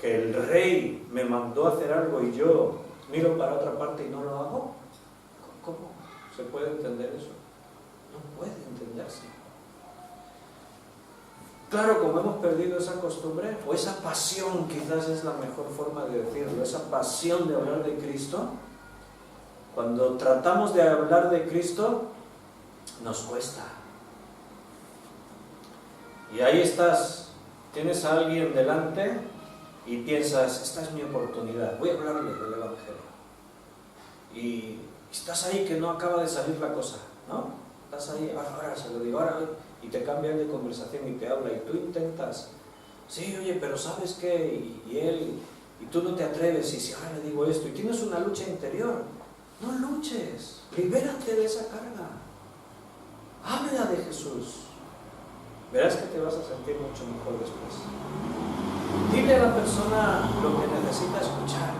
Que el Rey me mandó a hacer algo y yo miro para otra parte y no lo hago. ¿Cómo se puede entender eso? No puede entenderse. Claro, como hemos perdido esa costumbre, o esa pasión, quizás es la mejor forma de decirlo, esa pasión de hablar de Cristo, cuando tratamos de hablar de Cristo, nos cuesta. Y ahí estás, tienes a alguien delante y piensas, esta es mi oportunidad, voy a hablarle del Evangelio. Y estás ahí que no acaba de salir la cosa, ¿no? Estás ahí, ahora se lo digo, ahora, y te cambian de conversación y te habla, y tú intentas, sí, oye, pero ¿sabes qué? Y él, y tú no te atreves, y si ahora le digo esto, y tienes una lucha interior, no luches, libérate de esa carga, habla de Jesús. Verás que te vas a sentir mucho mejor después. Dile a la persona lo que necesita escuchar.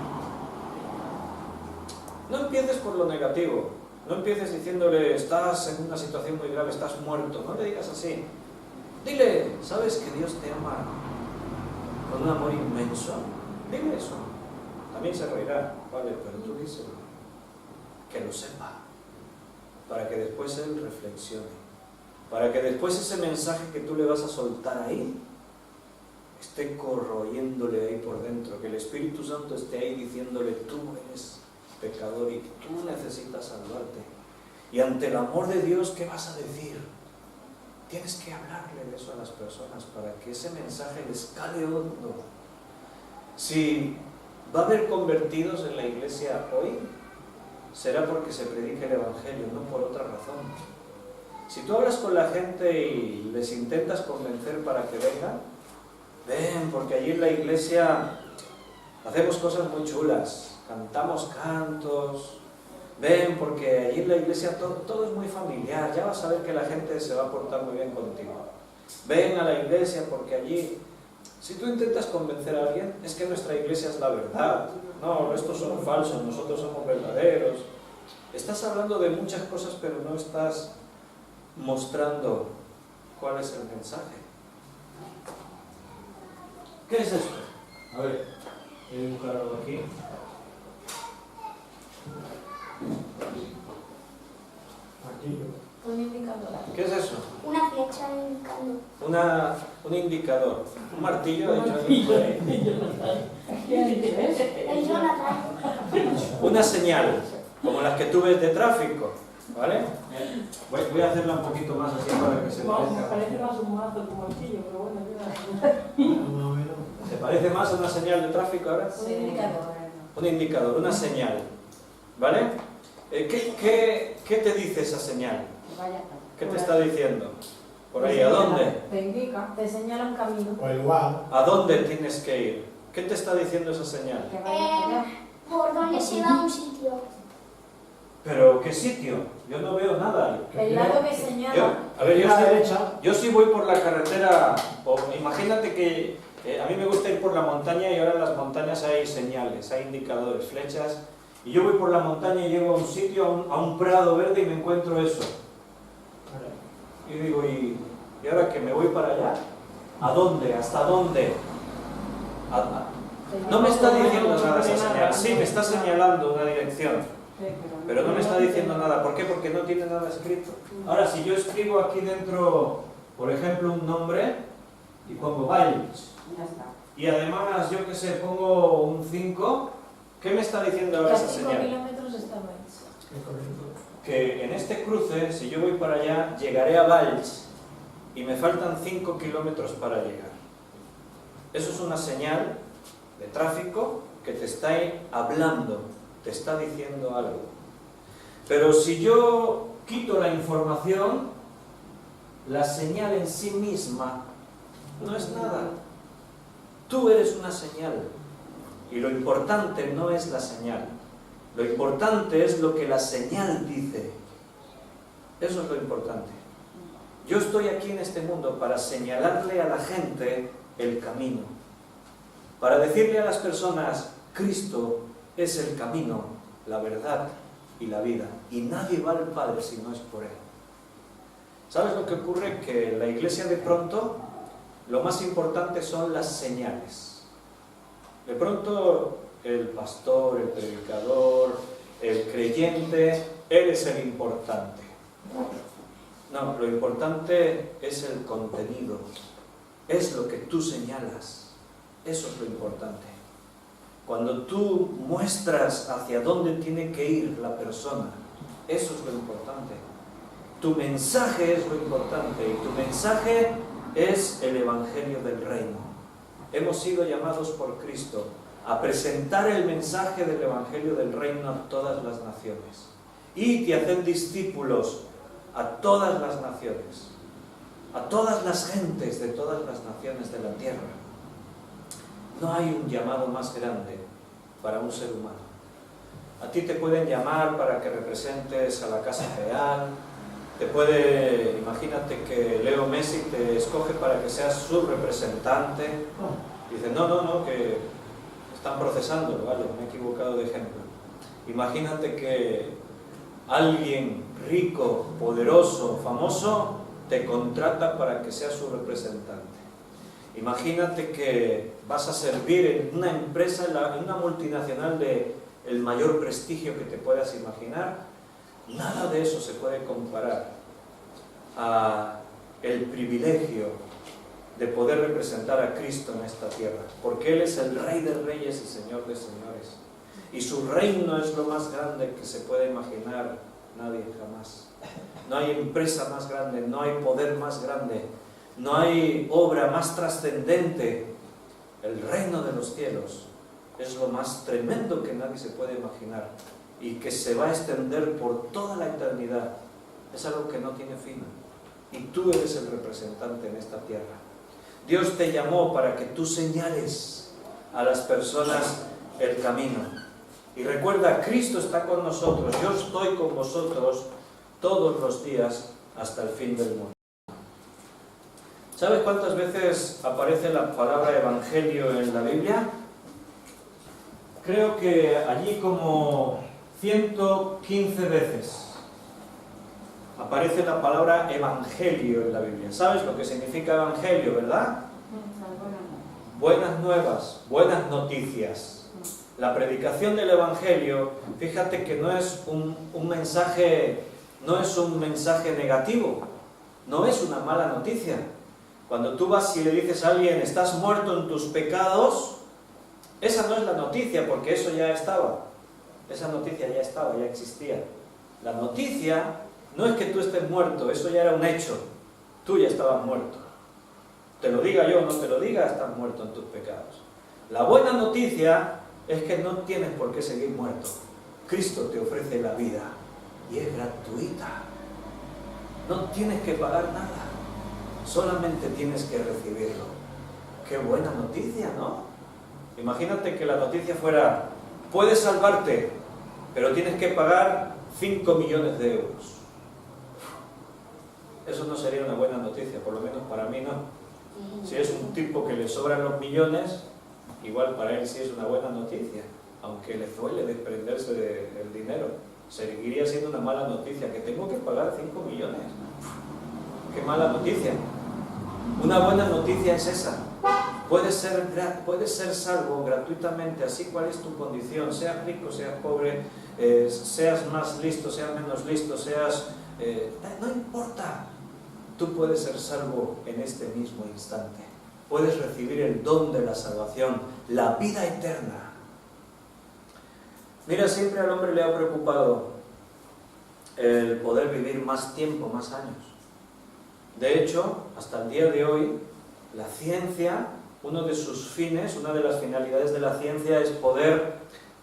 No empieces por lo negativo. No empieces diciéndole, estás en una situación muy grave, estás muerto. No le digas así. Dile, ¿sabes que Dios te ama con un amor inmenso? Dile eso. También se reirá, vale, pero tú díselo. Que lo sepa. Para que después él reflexione. Para que después ese mensaje que tú le vas a soltar ahí esté corroyéndole ahí por dentro, que el Espíritu Santo esté ahí diciéndole, tú eres pecador y tú necesitas salvarte. Y ante el amor de Dios, ¿qué vas a decir? Tienes que hablarle de eso a las personas para que ese mensaje les cale hondo. Si va a haber convertidos en la iglesia hoy, será porque se predica el Evangelio, no por otra razón. Si tú hablas con la gente y les intentas convencer para que vengan, ven, porque allí en la iglesia hacemos cosas muy chulas, cantamos cantos, ven, porque allí en la iglesia todo es muy familiar, ya vas a ver que la gente se va a portar muy bien contigo. Ven a la iglesia porque allí, si tú intentas convencer a alguien, es que nuestra iglesia es la verdad. No, estos son falsos, nosotros somos verdaderos. Estás hablando de muchas cosas, pero no estás mostrando cuál es el mensaje. ¿Qué es esto? A ver, voy a dibujar algo aquí. Un indicador. ¿Qué es eso? Una flecha indicando. Un indicador. Un martillo, ha dicho alguien por ahí. El Jonathan. Una señal, como las que tú ves de tráfico, ¿vale? Voy a hacerla un poquito más así para que se parezca. Parece más un mazo como martillo, pero bueno, ¿Se parece más a una señal de tráfico ahora? un indicador. Un indicador, una señal, ¿vale? ¿Qué te dice esa señal? ¿Qué te está diciendo? Por ahí, ¿a dónde? Te indica, te señala un camino. O el lugar. ¿A dónde tienes que ir? ¿Qué te está diciendo esa señal? Que vayas allá. Por donde se va a un sitio. ¿Pero qué sitio? Yo no veo nada. El lado que señala. Yo sí voy por la carretera, o imagínate que a mí me gusta ir por la montaña y ahora en las montañas hay señales, hay indicadores, flechas, y yo voy por la montaña y llego a un sitio, a un prado verde y me encuentro eso. Y digo, ¿y ahora que me voy para allá? ¿A dónde? ¿Hasta dónde? No me está diciendo nada esa señal, sí, me está señalando una dirección. Pero no me está diciendo nada. ¿Por qué? Porque no tiene nada escrito. Ahora, si yo escribo aquí dentro, por ejemplo, un nombre y pongo Valls, y además, yo que sé, pongo un 5, ¿qué me está diciendo ahora esa señal? 5 kilómetros está Valls. Que en este cruce, si yo voy para allá, llegaré a Valls y me faltan 5 kilómetros para llegar. Eso es una señal de tráfico que te está hablando, te está diciendo algo. Pero si yo quito la información, la señal en sí misma no es nada. Tú eres una señal. Y lo importante no es la señal. Lo importante es lo que la señal dice. Eso es lo importante. Yo estoy aquí en este mundo para señalarle a la gente el camino. Para decirle a las personas, Cristo es el camino, la verdad y la vida. Y nadie va al Padre si no es por Él. ¿Sabes lo que ocurre? Que en la iglesia de pronto lo más importante son las señales. De pronto el pastor, el predicador, el creyente, él es el importante. No, lo importante es el contenido. Es lo que tú señalas. Eso es lo importante. Cuando tú muestras hacia dónde tiene que ir la persona, eso es lo importante. Tu mensaje es lo importante y tu mensaje es el Evangelio del Reino. Hemos sido llamados por Cristo a presentar el mensaje del Evangelio del Reino a todas las naciones. Id y haced discípulos a todas las naciones, a todas las gentes de todas las naciones de la tierra. No hay un llamado más grande para un ser humano. A ti te pueden llamar para que representes a la Casa Real, imagínate que Leo Messi te escoge para que seas su representante. Dice, no, que están procesando, vale, me he equivocado de ejemplo. Imagínate que alguien rico, poderoso, famoso, te contrata para que seas su representante. Imagínate que vas a servir en una empresa, en una multinacional de el mayor prestigio que te puedas imaginar. Nada de eso se puede comparar a el privilegio de poder representar a Cristo en esta tierra, porque Él es el Rey de Reyes y Señor de Señores, y su reino es lo más grande que se puede imaginar nadie jamás. No hay empresa más grande, no hay poder más grande, no hay obra más trascendente. El reino de los cielos es lo más tremendo que nadie se puede imaginar y que se va a extender por toda la eternidad. Es algo que no tiene fin y tú eres el representante en esta tierra. Dios te llamó para que tú señales a las personas el camino. Y recuerda, Cristo está con nosotros, yo estoy con vosotros todos los días hasta el fin del mundo. ¿Sabes cuántas veces aparece la palabra evangelio en la Biblia? Creo que allí como 115 veces aparece la palabra evangelio en la Biblia. ¿Sabes lo que significa evangelio, verdad? Buenas nuevas, buenas noticias. La predicación del evangelio, fíjate que no es un mensaje negativo, no es una mala noticia. Cuando tú vas y le dices a alguien, estás muerto en tus pecados, esa no es la noticia, porque eso ya estaba. Esa noticia ya estaba, ya existía. La noticia no es que tú estés muerto, eso ya era un hecho. Tú ya estabas muerto. Te lo diga yo o no te lo diga, estás muerto en tus pecados. La buena noticia es que no tienes por qué seguir muerto. Cristo te ofrece la vida y es gratuita. No tienes que pagar nada, solamente tienes que recibirlo. Qué buena noticia, ¿no? Imagínate que la noticia fuera, puedes salvarte, pero tienes que pagar 5 millones de euros. Eso no sería una buena noticia, por lo menos para mí no. Si es un tipo que le sobran los millones, igual para él sí es una buena noticia, aunque le duele desprenderse del dinero. Seguiría siendo una mala noticia, que tengo que pagar 5 millones. ¡Qué mala noticia! Una buena noticia es esa. Puedes ser salvo gratuitamente, así cual es tu condición, seas rico, seas pobre, seas más listo, seas menos listo, no importa. Tú puedes ser salvo en este mismo instante. Puedes recibir el don de la salvación, la vida eterna. Mira, siempre al hombre le ha preocupado el poder vivir más tiempo, más años. De hecho, hasta el día de hoy, la ciencia, uno de sus fines, una de las finalidades de la ciencia es poder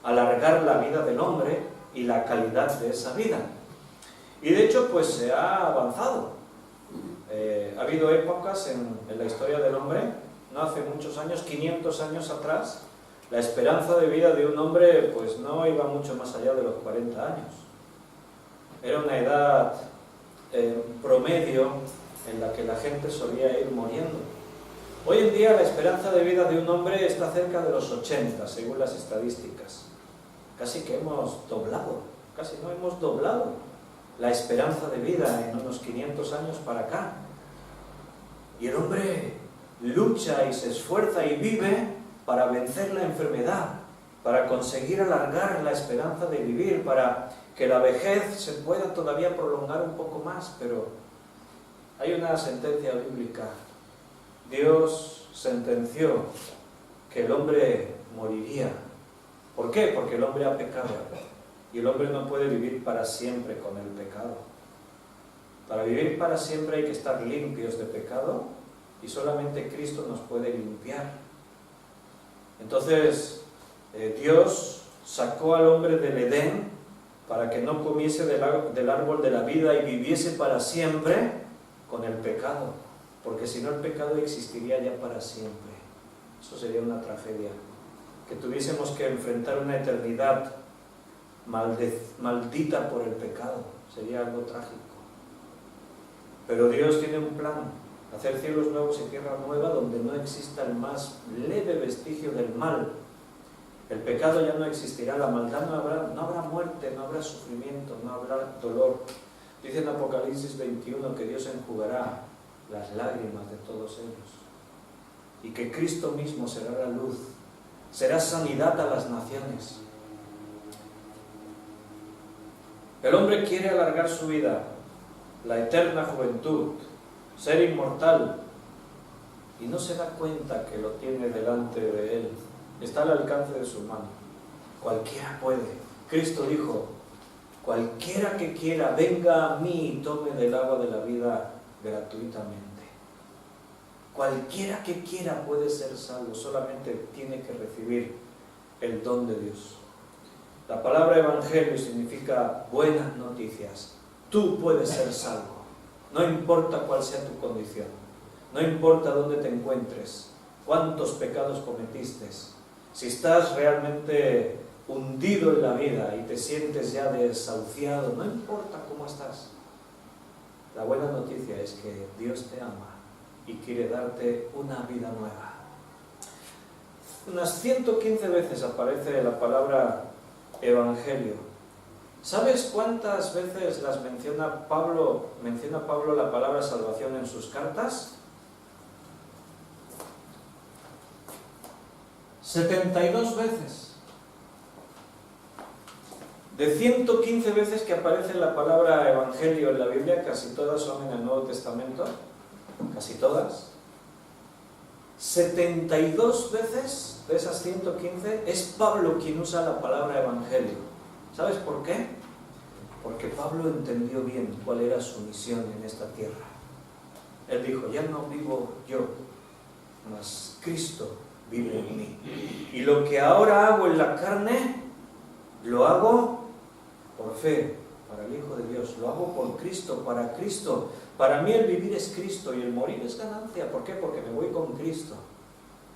alargar la vida del hombre y la calidad de esa vida. Y de hecho, pues se ha avanzado. Ha habido épocas en la historia del hombre, no hace muchos años, 500 años atrás, La esperanza de vida de un hombre pues no iba mucho más allá de los 40 años. Era una edad promedio en la que la gente solía ir muriendo. Hoy en día la esperanza de vida de un hombre está cerca de los 80, según las estadísticas. Casi que hemos doblado, casi no hemos doblado la esperanza de vida en unos 500 años para acá. Y el hombre lucha y se esfuerza y vive para vencer la enfermedad, para conseguir alargar la esperanza de vivir, para que la vejez se pueda todavía prolongar un poco más, pero hay una sentencia bíblica. Dios sentenció que el hombre moriría. ¿Por qué? Porque el hombre ha pecado. Y el hombre no puede vivir para siempre con el pecado. Para vivir para siempre hay que estar limpios de pecado y solamente Cristo nos puede limpiar. Entonces, Dios sacó al hombre del Edén para que no comiese del árbol de la vida y viviese para siempre con el pecado, porque si no el pecado existiría ya para siempre. Eso sería una tragedia, que tuviésemos que enfrentar una eternidad maldita por el pecado, sería algo trágico. Pero Dios tiene un plan, hacer cielos nuevos y tierra nueva donde no exista el más leve vestigio del mal. El pecado ya no existirá, la maldad no habrá muerte, no habrá sufrimiento, no habrá dolor. Dice en Apocalipsis 21 que Dios enjugará las lágrimas de todos ellos y que Cristo mismo será la luz, será sanidad a las naciones. El hombre quiere alargar su vida, la eterna juventud, ser inmortal, y no se da cuenta que lo tiene delante de él, está al alcance de su mano. Cualquiera puede. Cristo dijo: cualquiera que quiera, venga a mí y tome del agua de la vida gratuitamente. Cualquiera que quiera puede ser salvo, solamente tiene que recibir el don de Dios. La palabra evangelio significa buenas noticias. Tú puedes ser salvo, no importa cuál sea tu condición, no importa dónde te encuentres, cuántos pecados cometiste. Si estás realmente hundido en la vida y te sientes ya desahuciado, no importa cómo estás. La buena noticia es que Dios te ama y quiere darte una vida nueva. Unas 115 veces aparece la palabra evangelio. ¿Sabes cuántas veces menciona Pablo la palabra salvación en sus cartas? 72 veces. De 115 veces que aparece la palabra evangelio en la Biblia, casi todas son en el Nuevo Testamento, casi todas. 72 veces de esas 115 es Pablo quien usa la palabra evangelio. ¿Sabes por qué? Porque Pablo entendió bien cuál era su misión en esta tierra. Él dijo: ya no vivo yo, mas Cristo vive en mí. Y lo que ahora hago en la carne, lo hago por fe, para el Hijo de Dios. Lo hago por Cristo, para Cristo. Para mí el vivir es Cristo y el morir es ganancia. ¿Por qué? Porque me voy con Cristo.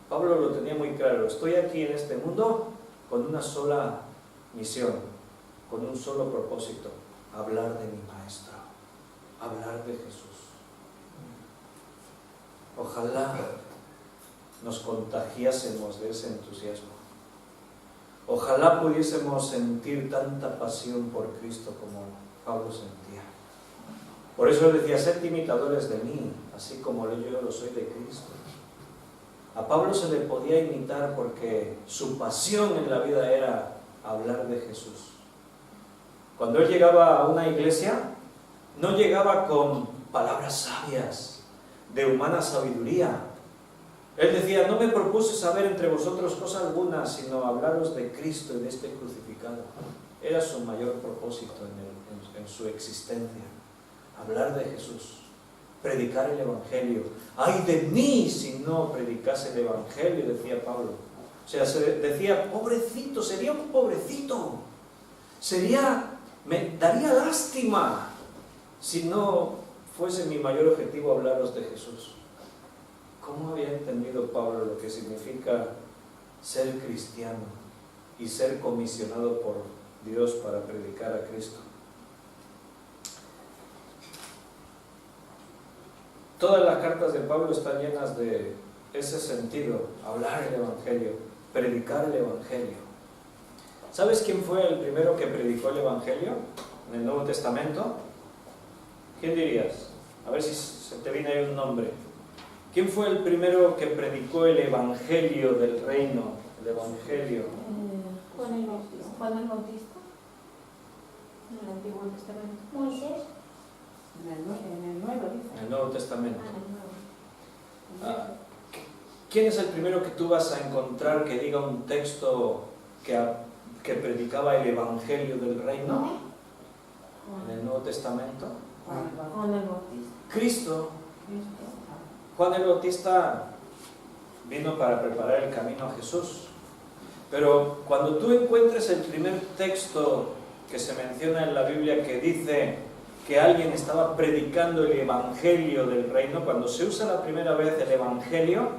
Pablo lo tenía muy claro. Estoy aquí en este mundo con una sola misión, con un solo propósito: hablar de mi Maestro, hablar de Jesús. Ojalá nos contagiásemos de ese entusiasmo. Ojalá pudiésemos sentir tanta pasión por Cristo como Pablo sentía. Por eso él decía: sed imitadores de mí, así como yo lo soy de Cristo. A Pablo se le podía imitar porque su pasión en la vida era hablar de Jesús. Cuando él llegaba a una iglesia, no llegaba con palabras sabias, de humana sabiduría. Él decía: no me propuse saber entre vosotros cosa alguna, sino hablaros de Cristo y de este crucificado. Era su mayor propósito en su existencia: hablar de Jesús, predicar el Evangelio. ¡Ay de mí si no predicase el Evangelio!, decía Pablo. O sea, se decía: pobrecito, sería un pobrecito, me daría lástima si no fuese mi mayor objetivo hablaros de Jesús. ¿Cómo había entendido Pablo lo que significa ser cristiano y ser comisionado por Dios para predicar a Cristo. Todas las cartas de Pablo están llenas de ese sentido: hablar el Evangelio, predicar el Evangelio. ¿Sabes quién fue el primero que predicó el Evangelio en el Nuevo Testamento? ¿Quién dirías? A ver si se te viene ahí un nombre. ¿Quién fue el primero que predicó el Evangelio del reino? El Evangelio. Juan el Bautista. Juan el Bautista. En el Antiguo Testamento. Moisés. En el Nuevo, dice. En el Nuevo Testamento. En el Nuevo. ¿Quién es el primero que tú vas a encontrar que diga un texto que predicaba el Evangelio del reino? En el Nuevo Testamento. Juan el Bautista. Cristo. Juan el Bautista vino para preparar el camino a Jesús. Pero cuando tú encuentres el primer texto que se menciona en la Biblia que dice que alguien estaba predicando el Evangelio del reino, cuando se usa la primera vez el Evangelio,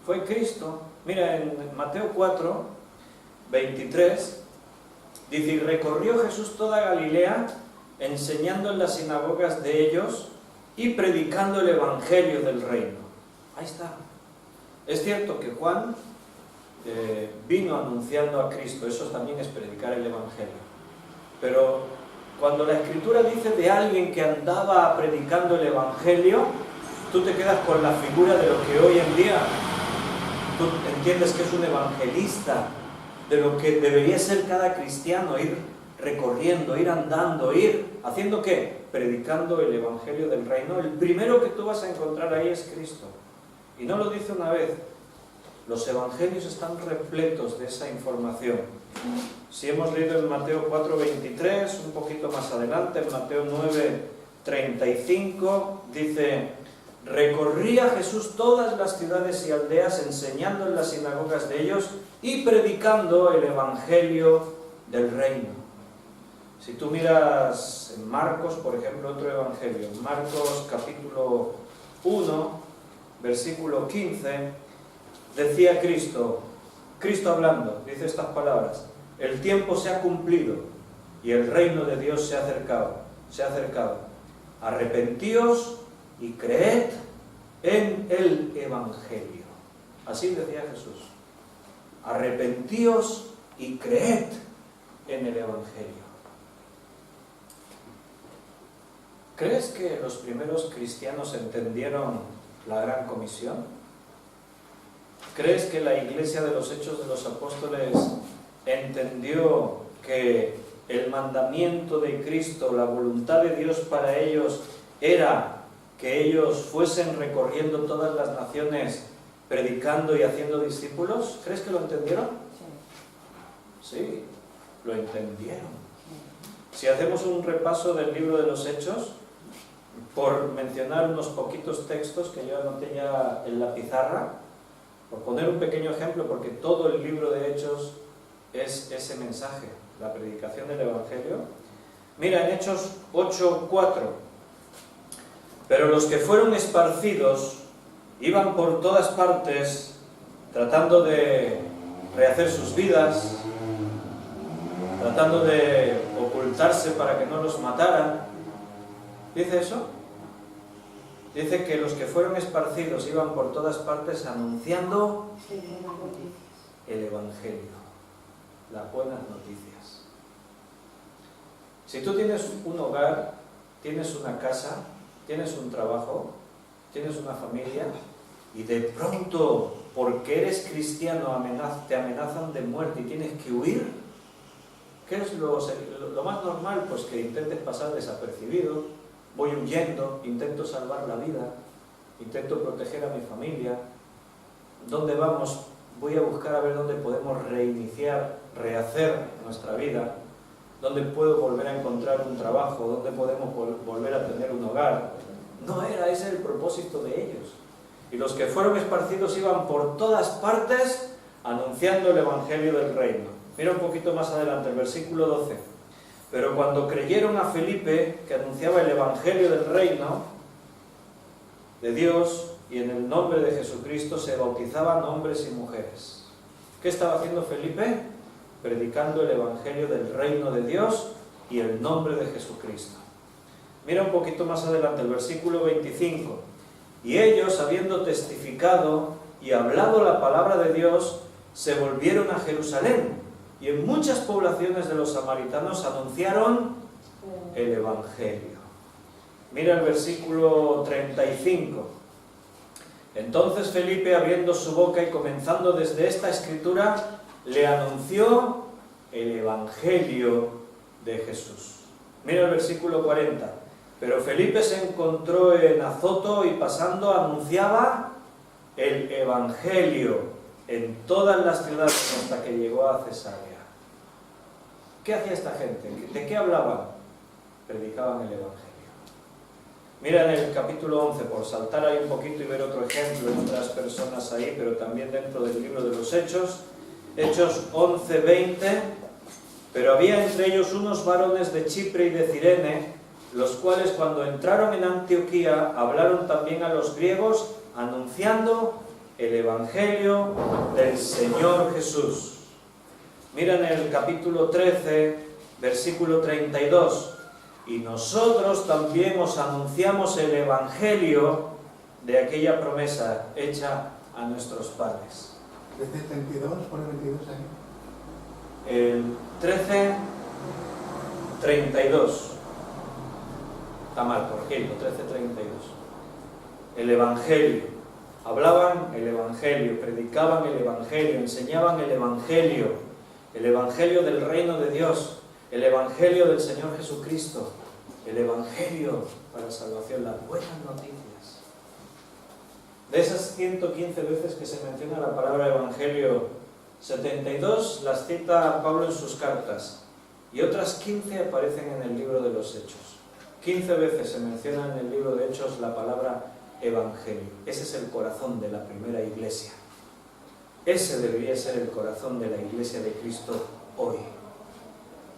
fue Cristo. Mira, en Mateo 4, 23, dice: y recorrió Jesús toda Galilea, enseñando en las sinagogas de ellos y predicando el Evangelio del reino. Ahí está. Es cierto que Juan vino anunciando a Cristo, eso también es predicar el Evangelio. Pero cuando la Escritura dice de alguien que andaba predicando el Evangelio, tú te quedas con la figura de lo que hoy en día tú entiendes que es un evangelista, de lo que debería ser cada cristiano: ir recorriendo, ir andando, ir haciendo ¿qué? Predicando el Evangelio del reino. El primero que tú vas a encontrar ahí es Cristo. Y no lo dice una vez. Los evangelios están repletos de esa información. Si hemos leído en Mateo 4:23, un poquito más adelante, en Mateo 9:35, dice: recorría Jesús todas las ciudades y aldeas, enseñando en las sinagogas de ellos y predicando el Evangelio del reino. Si tú miras en Marcos, por ejemplo, otro evangelio, Marcos capítulo 1, versículo 15, decía Cristo hablando, dice estas palabras: el tiempo se ha cumplido y el reino de Dios se ha acercado. Arrepentíos y creed en el Evangelio. Así decía Jesús. Arrepentíos y creed en el Evangelio. ¿Crees que los primeros cristianos entendieron la gran comisión? ¿Crees que la iglesia de los Hechos de los Apóstoles entendió que el mandamiento de Cristo, la voluntad de Dios para ellos, era que ellos fuesen recorriendo todas las naciones, predicando y haciendo discípulos? ¿Crees que lo entendieron? Sí, lo entendieron. Si hacemos un repaso del libro de los Hechos, por mencionar unos poquitos textos que yo anoté ya en la pizarra, por poner un pequeño ejemplo, porque todo el libro de Hechos es ese mensaje, la predicación del Evangelio. Mira, en Hechos 8:4, pero los que fueron esparcidos iban por todas partes tratando de rehacer sus vidas, tratando de ocultarse para que no los mataran. ¿Dice eso? Dice que los que fueron esparcidos iban por todas partes anunciando el Evangelio, las buenas noticias. Si tú tienes un hogar, tienes una casa, tienes un trabajo, tienes una familia, y de pronto, porque eres cristiano, te amenazan de muerte y tienes que huir, ¿qué es lo más normal? Pues que intentes pasar desapercibido. Voy huyendo, intento salvar la vida, intento proteger a mi familia. ¿Dónde vamos? Voy a buscar a ver dónde podemos reiniciar, rehacer nuestra vida, dónde puedo volver a encontrar un trabajo, dónde podemos volver a tener un hogar. No era ese el propósito de ellos. Y los que fueron esparcidos iban por todas partes anunciando el Evangelio del reino. Mira un poquito más adelante, el versículo 12. Pero cuando creyeron a Felipe, que anunciaba el Evangelio del reino de Dios, y en el nombre de Jesucristo se bautizaban hombres y mujeres. ¿Qué estaba haciendo Felipe? Predicando el Evangelio del reino de Dios y el nombre de Jesucristo. Mira un poquito más adelante, el versículo 25. Y ellos, habiendo testificado y hablado la palabra de Dios, se volvieron a Jerusalén, y en muchas poblaciones de los samaritanos anunciaron el Evangelio. Mira el versículo 35. Entonces Felipe, abriendo su boca y comenzando desde esta escritura, le anunció el Evangelio de Jesús. Mira el versículo 40. Pero Felipe se encontró en Azoto y pasando anunciaba el Evangelio en todas las ciudades hasta que llegó a Cesarea. ¿Qué hacía esta gente? ¿De qué hablaban? Predicaban el Evangelio. Mira en el capítulo 11, por saltar ahí un poquito y ver otro ejemplo en otras personas ahí, pero también dentro del libro de los Hechos. Hechos 11, 20. Pero había entre ellos unos varones de Chipre y de Cirene, los cuales cuando entraron en Antioquía hablaron también a los griegos, anunciando el Evangelio del Señor Jesús. Mira en el capítulo 13, versículo 32. Y nosotros también os anunciamos el Evangelio de aquella promesa hecha a nuestros padres. ¿Desde 32 por el 22 ahí? El 13, 32. Está mal, corrigiendo, 13, 32. El Evangelio. Hablaban el Evangelio, predicaban el Evangelio, enseñaban el Evangelio del reino de Dios, el Evangelio del Señor Jesucristo, el Evangelio para salvación, las buenas noticias. De esas 115 veces que se menciona la palabra Evangelio, 72 las cita Pablo en sus cartas y otras 15 aparecen en el libro de los Hechos. 15 veces se menciona en el libro de Hechos la palabra Evangelio. Ese es el corazón de la primera iglesia. Ese debería ser el corazón de la iglesia de Cristo hoy.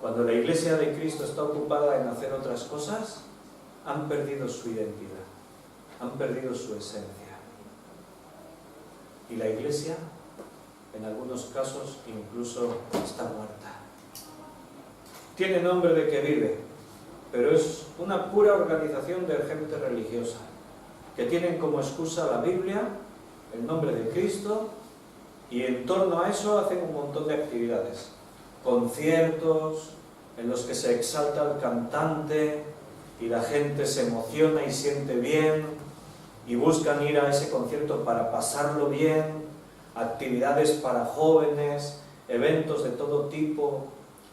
Cuando la iglesia de Cristo está ocupada en hacer otras cosas, han perdido su identidad, han perdido su esencia. Y la iglesia, en algunos casos, incluso está muerta. Tiene nombre de que vive, pero es una pura organización de gente religiosa, que tienen como excusa la Biblia, el nombre de Cristo, y en torno a eso hacen un montón de actividades. Conciertos en los que se exalta al cantante y la gente se emociona y siente bien y buscan ir a ese concierto para pasarlo bien, actividades para jóvenes, eventos de todo tipo.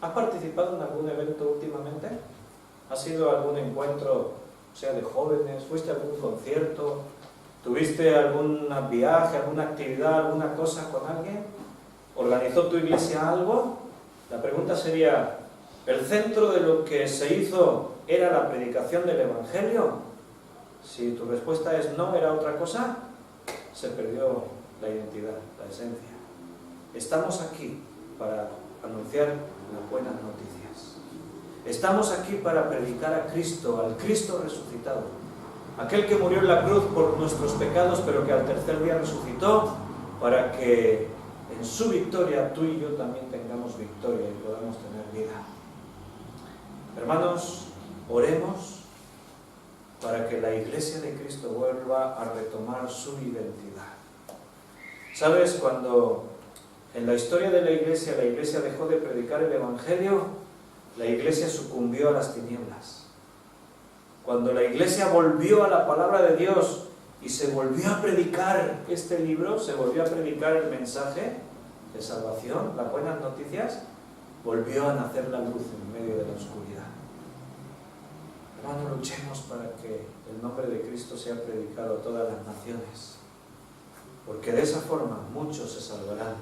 ¿Has participado en algún evento últimamente? ¿Has ido a algún encuentro, sea de jóvenes? ¿Fuiste a algún concierto? ¿Tuviste algún viaje, alguna actividad, alguna cosa con alguien? ¿Organizó tu iglesia algo? La pregunta sería, ¿el centro de lo que se hizo era la predicación del Evangelio? Si tu respuesta es no, era otra cosa, se perdió la identidad, la esencia. Estamos aquí para anunciar las buenas noticias. Estamos aquí para predicar a Cristo, al Cristo resucitado. Aquel que murió en la cruz por nuestros pecados, pero que al tercer día resucitó para que en su victoria tú y yo también tengamos victoria y podamos tener vida. Hermanos, oremos para que la iglesia de Cristo vuelva a retomar su identidad. ¿Sabes? Cuando en la historia de la iglesia dejó de predicar el Evangelio, la iglesia sucumbió a las tinieblas. Cuando la iglesia volvió a la palabra de Dios y se volvió a predicar este libro, se volvió a predicar el mensaje de salvación, las buenas noticias, volvió a nacer la luz en medio de la oscuridad. Hermanos, luchemos para que el nombre de Cristo sea predicado a todas las naciones, porque de esa forma muchos se salvarán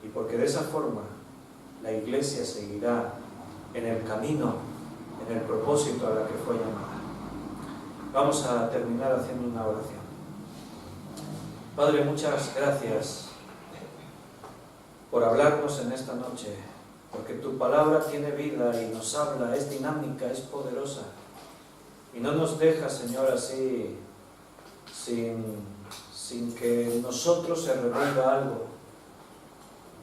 y porque de esa forma la iglesia seguirá en el camino, en el propósito a la que fue llamada. Vamos a terminar haciendo una oración. Padre, muchas gracias por hablarnos en esta noche, porque tu palabra tiene vida y nos habla, es dinámica, es poderosa, y no nos deja, Señor, así, sin que en nosotros se revuelva algo,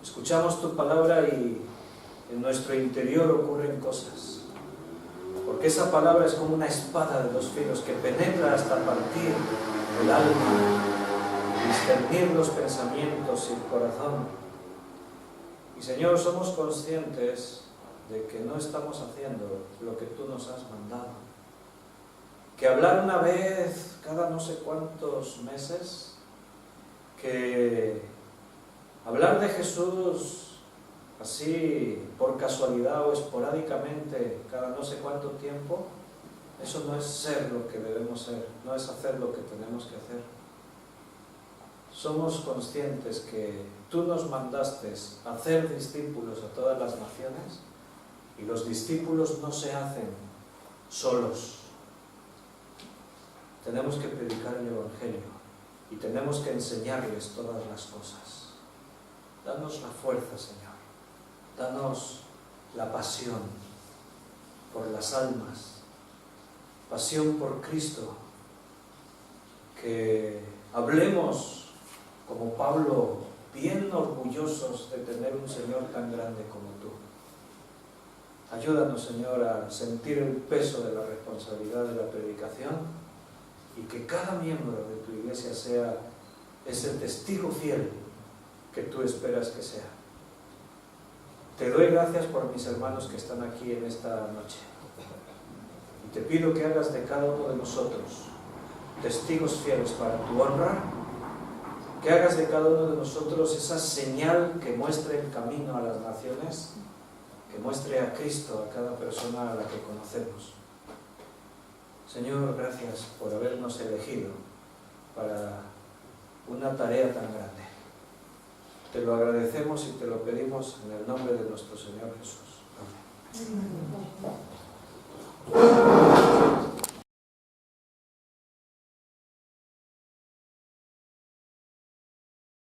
Escuchamos tu palabra y en nuestro interior ocurren cosas. Porque esa palabra es como una espada de dos filos que penetra hasta partir el alma, discernir los pensamientos y el corazón. Y Señor, somos conscientes de que no estamos haciendo lo que tú nos has mandado. Que hablar una vez cada no sé cuántos meses, que hablar de Jesús así por casualidad o esporádicamente cada no sé cuánto tiempo, eso no es ser lo que debemos ser, no es hacer lo que tenemos que hacer. Somos conscientes que tú nos mandaste a hacer discípulos a todas las naciones y los discípulos no se hacen solos. Tenemos que predicar el Evangelio y tenemos que enseñarles todas las cosas. Danos la fuerza, Señor. Danos la pasión por las almas, pasión por Cristo, que hablemos como Pablo, bien orgullosos de tener un Señor tan grande como tú. Ayúdanos, Señor, a sentir el peso de la responsabilidad de la predicación y que cada miembro de tu iglesia sea ese testigo fiel que tú esperas que sea. Te doy gracias por mis hermanos que están aquí en esta noche. Y te pido que hagas de cada uno de nosotros testigos fieles para tu honra, que hagas de cada uno de nosotros esa señal que muestre el camino a las naciones, que muestre a Cristo a cada persona a la que conocemos. Señor, gracias por habernos elegido para una tarea tan grande. Te lo agradecemos y te lo pedimos en el nombre de nuestro Señor Jesús. Amén.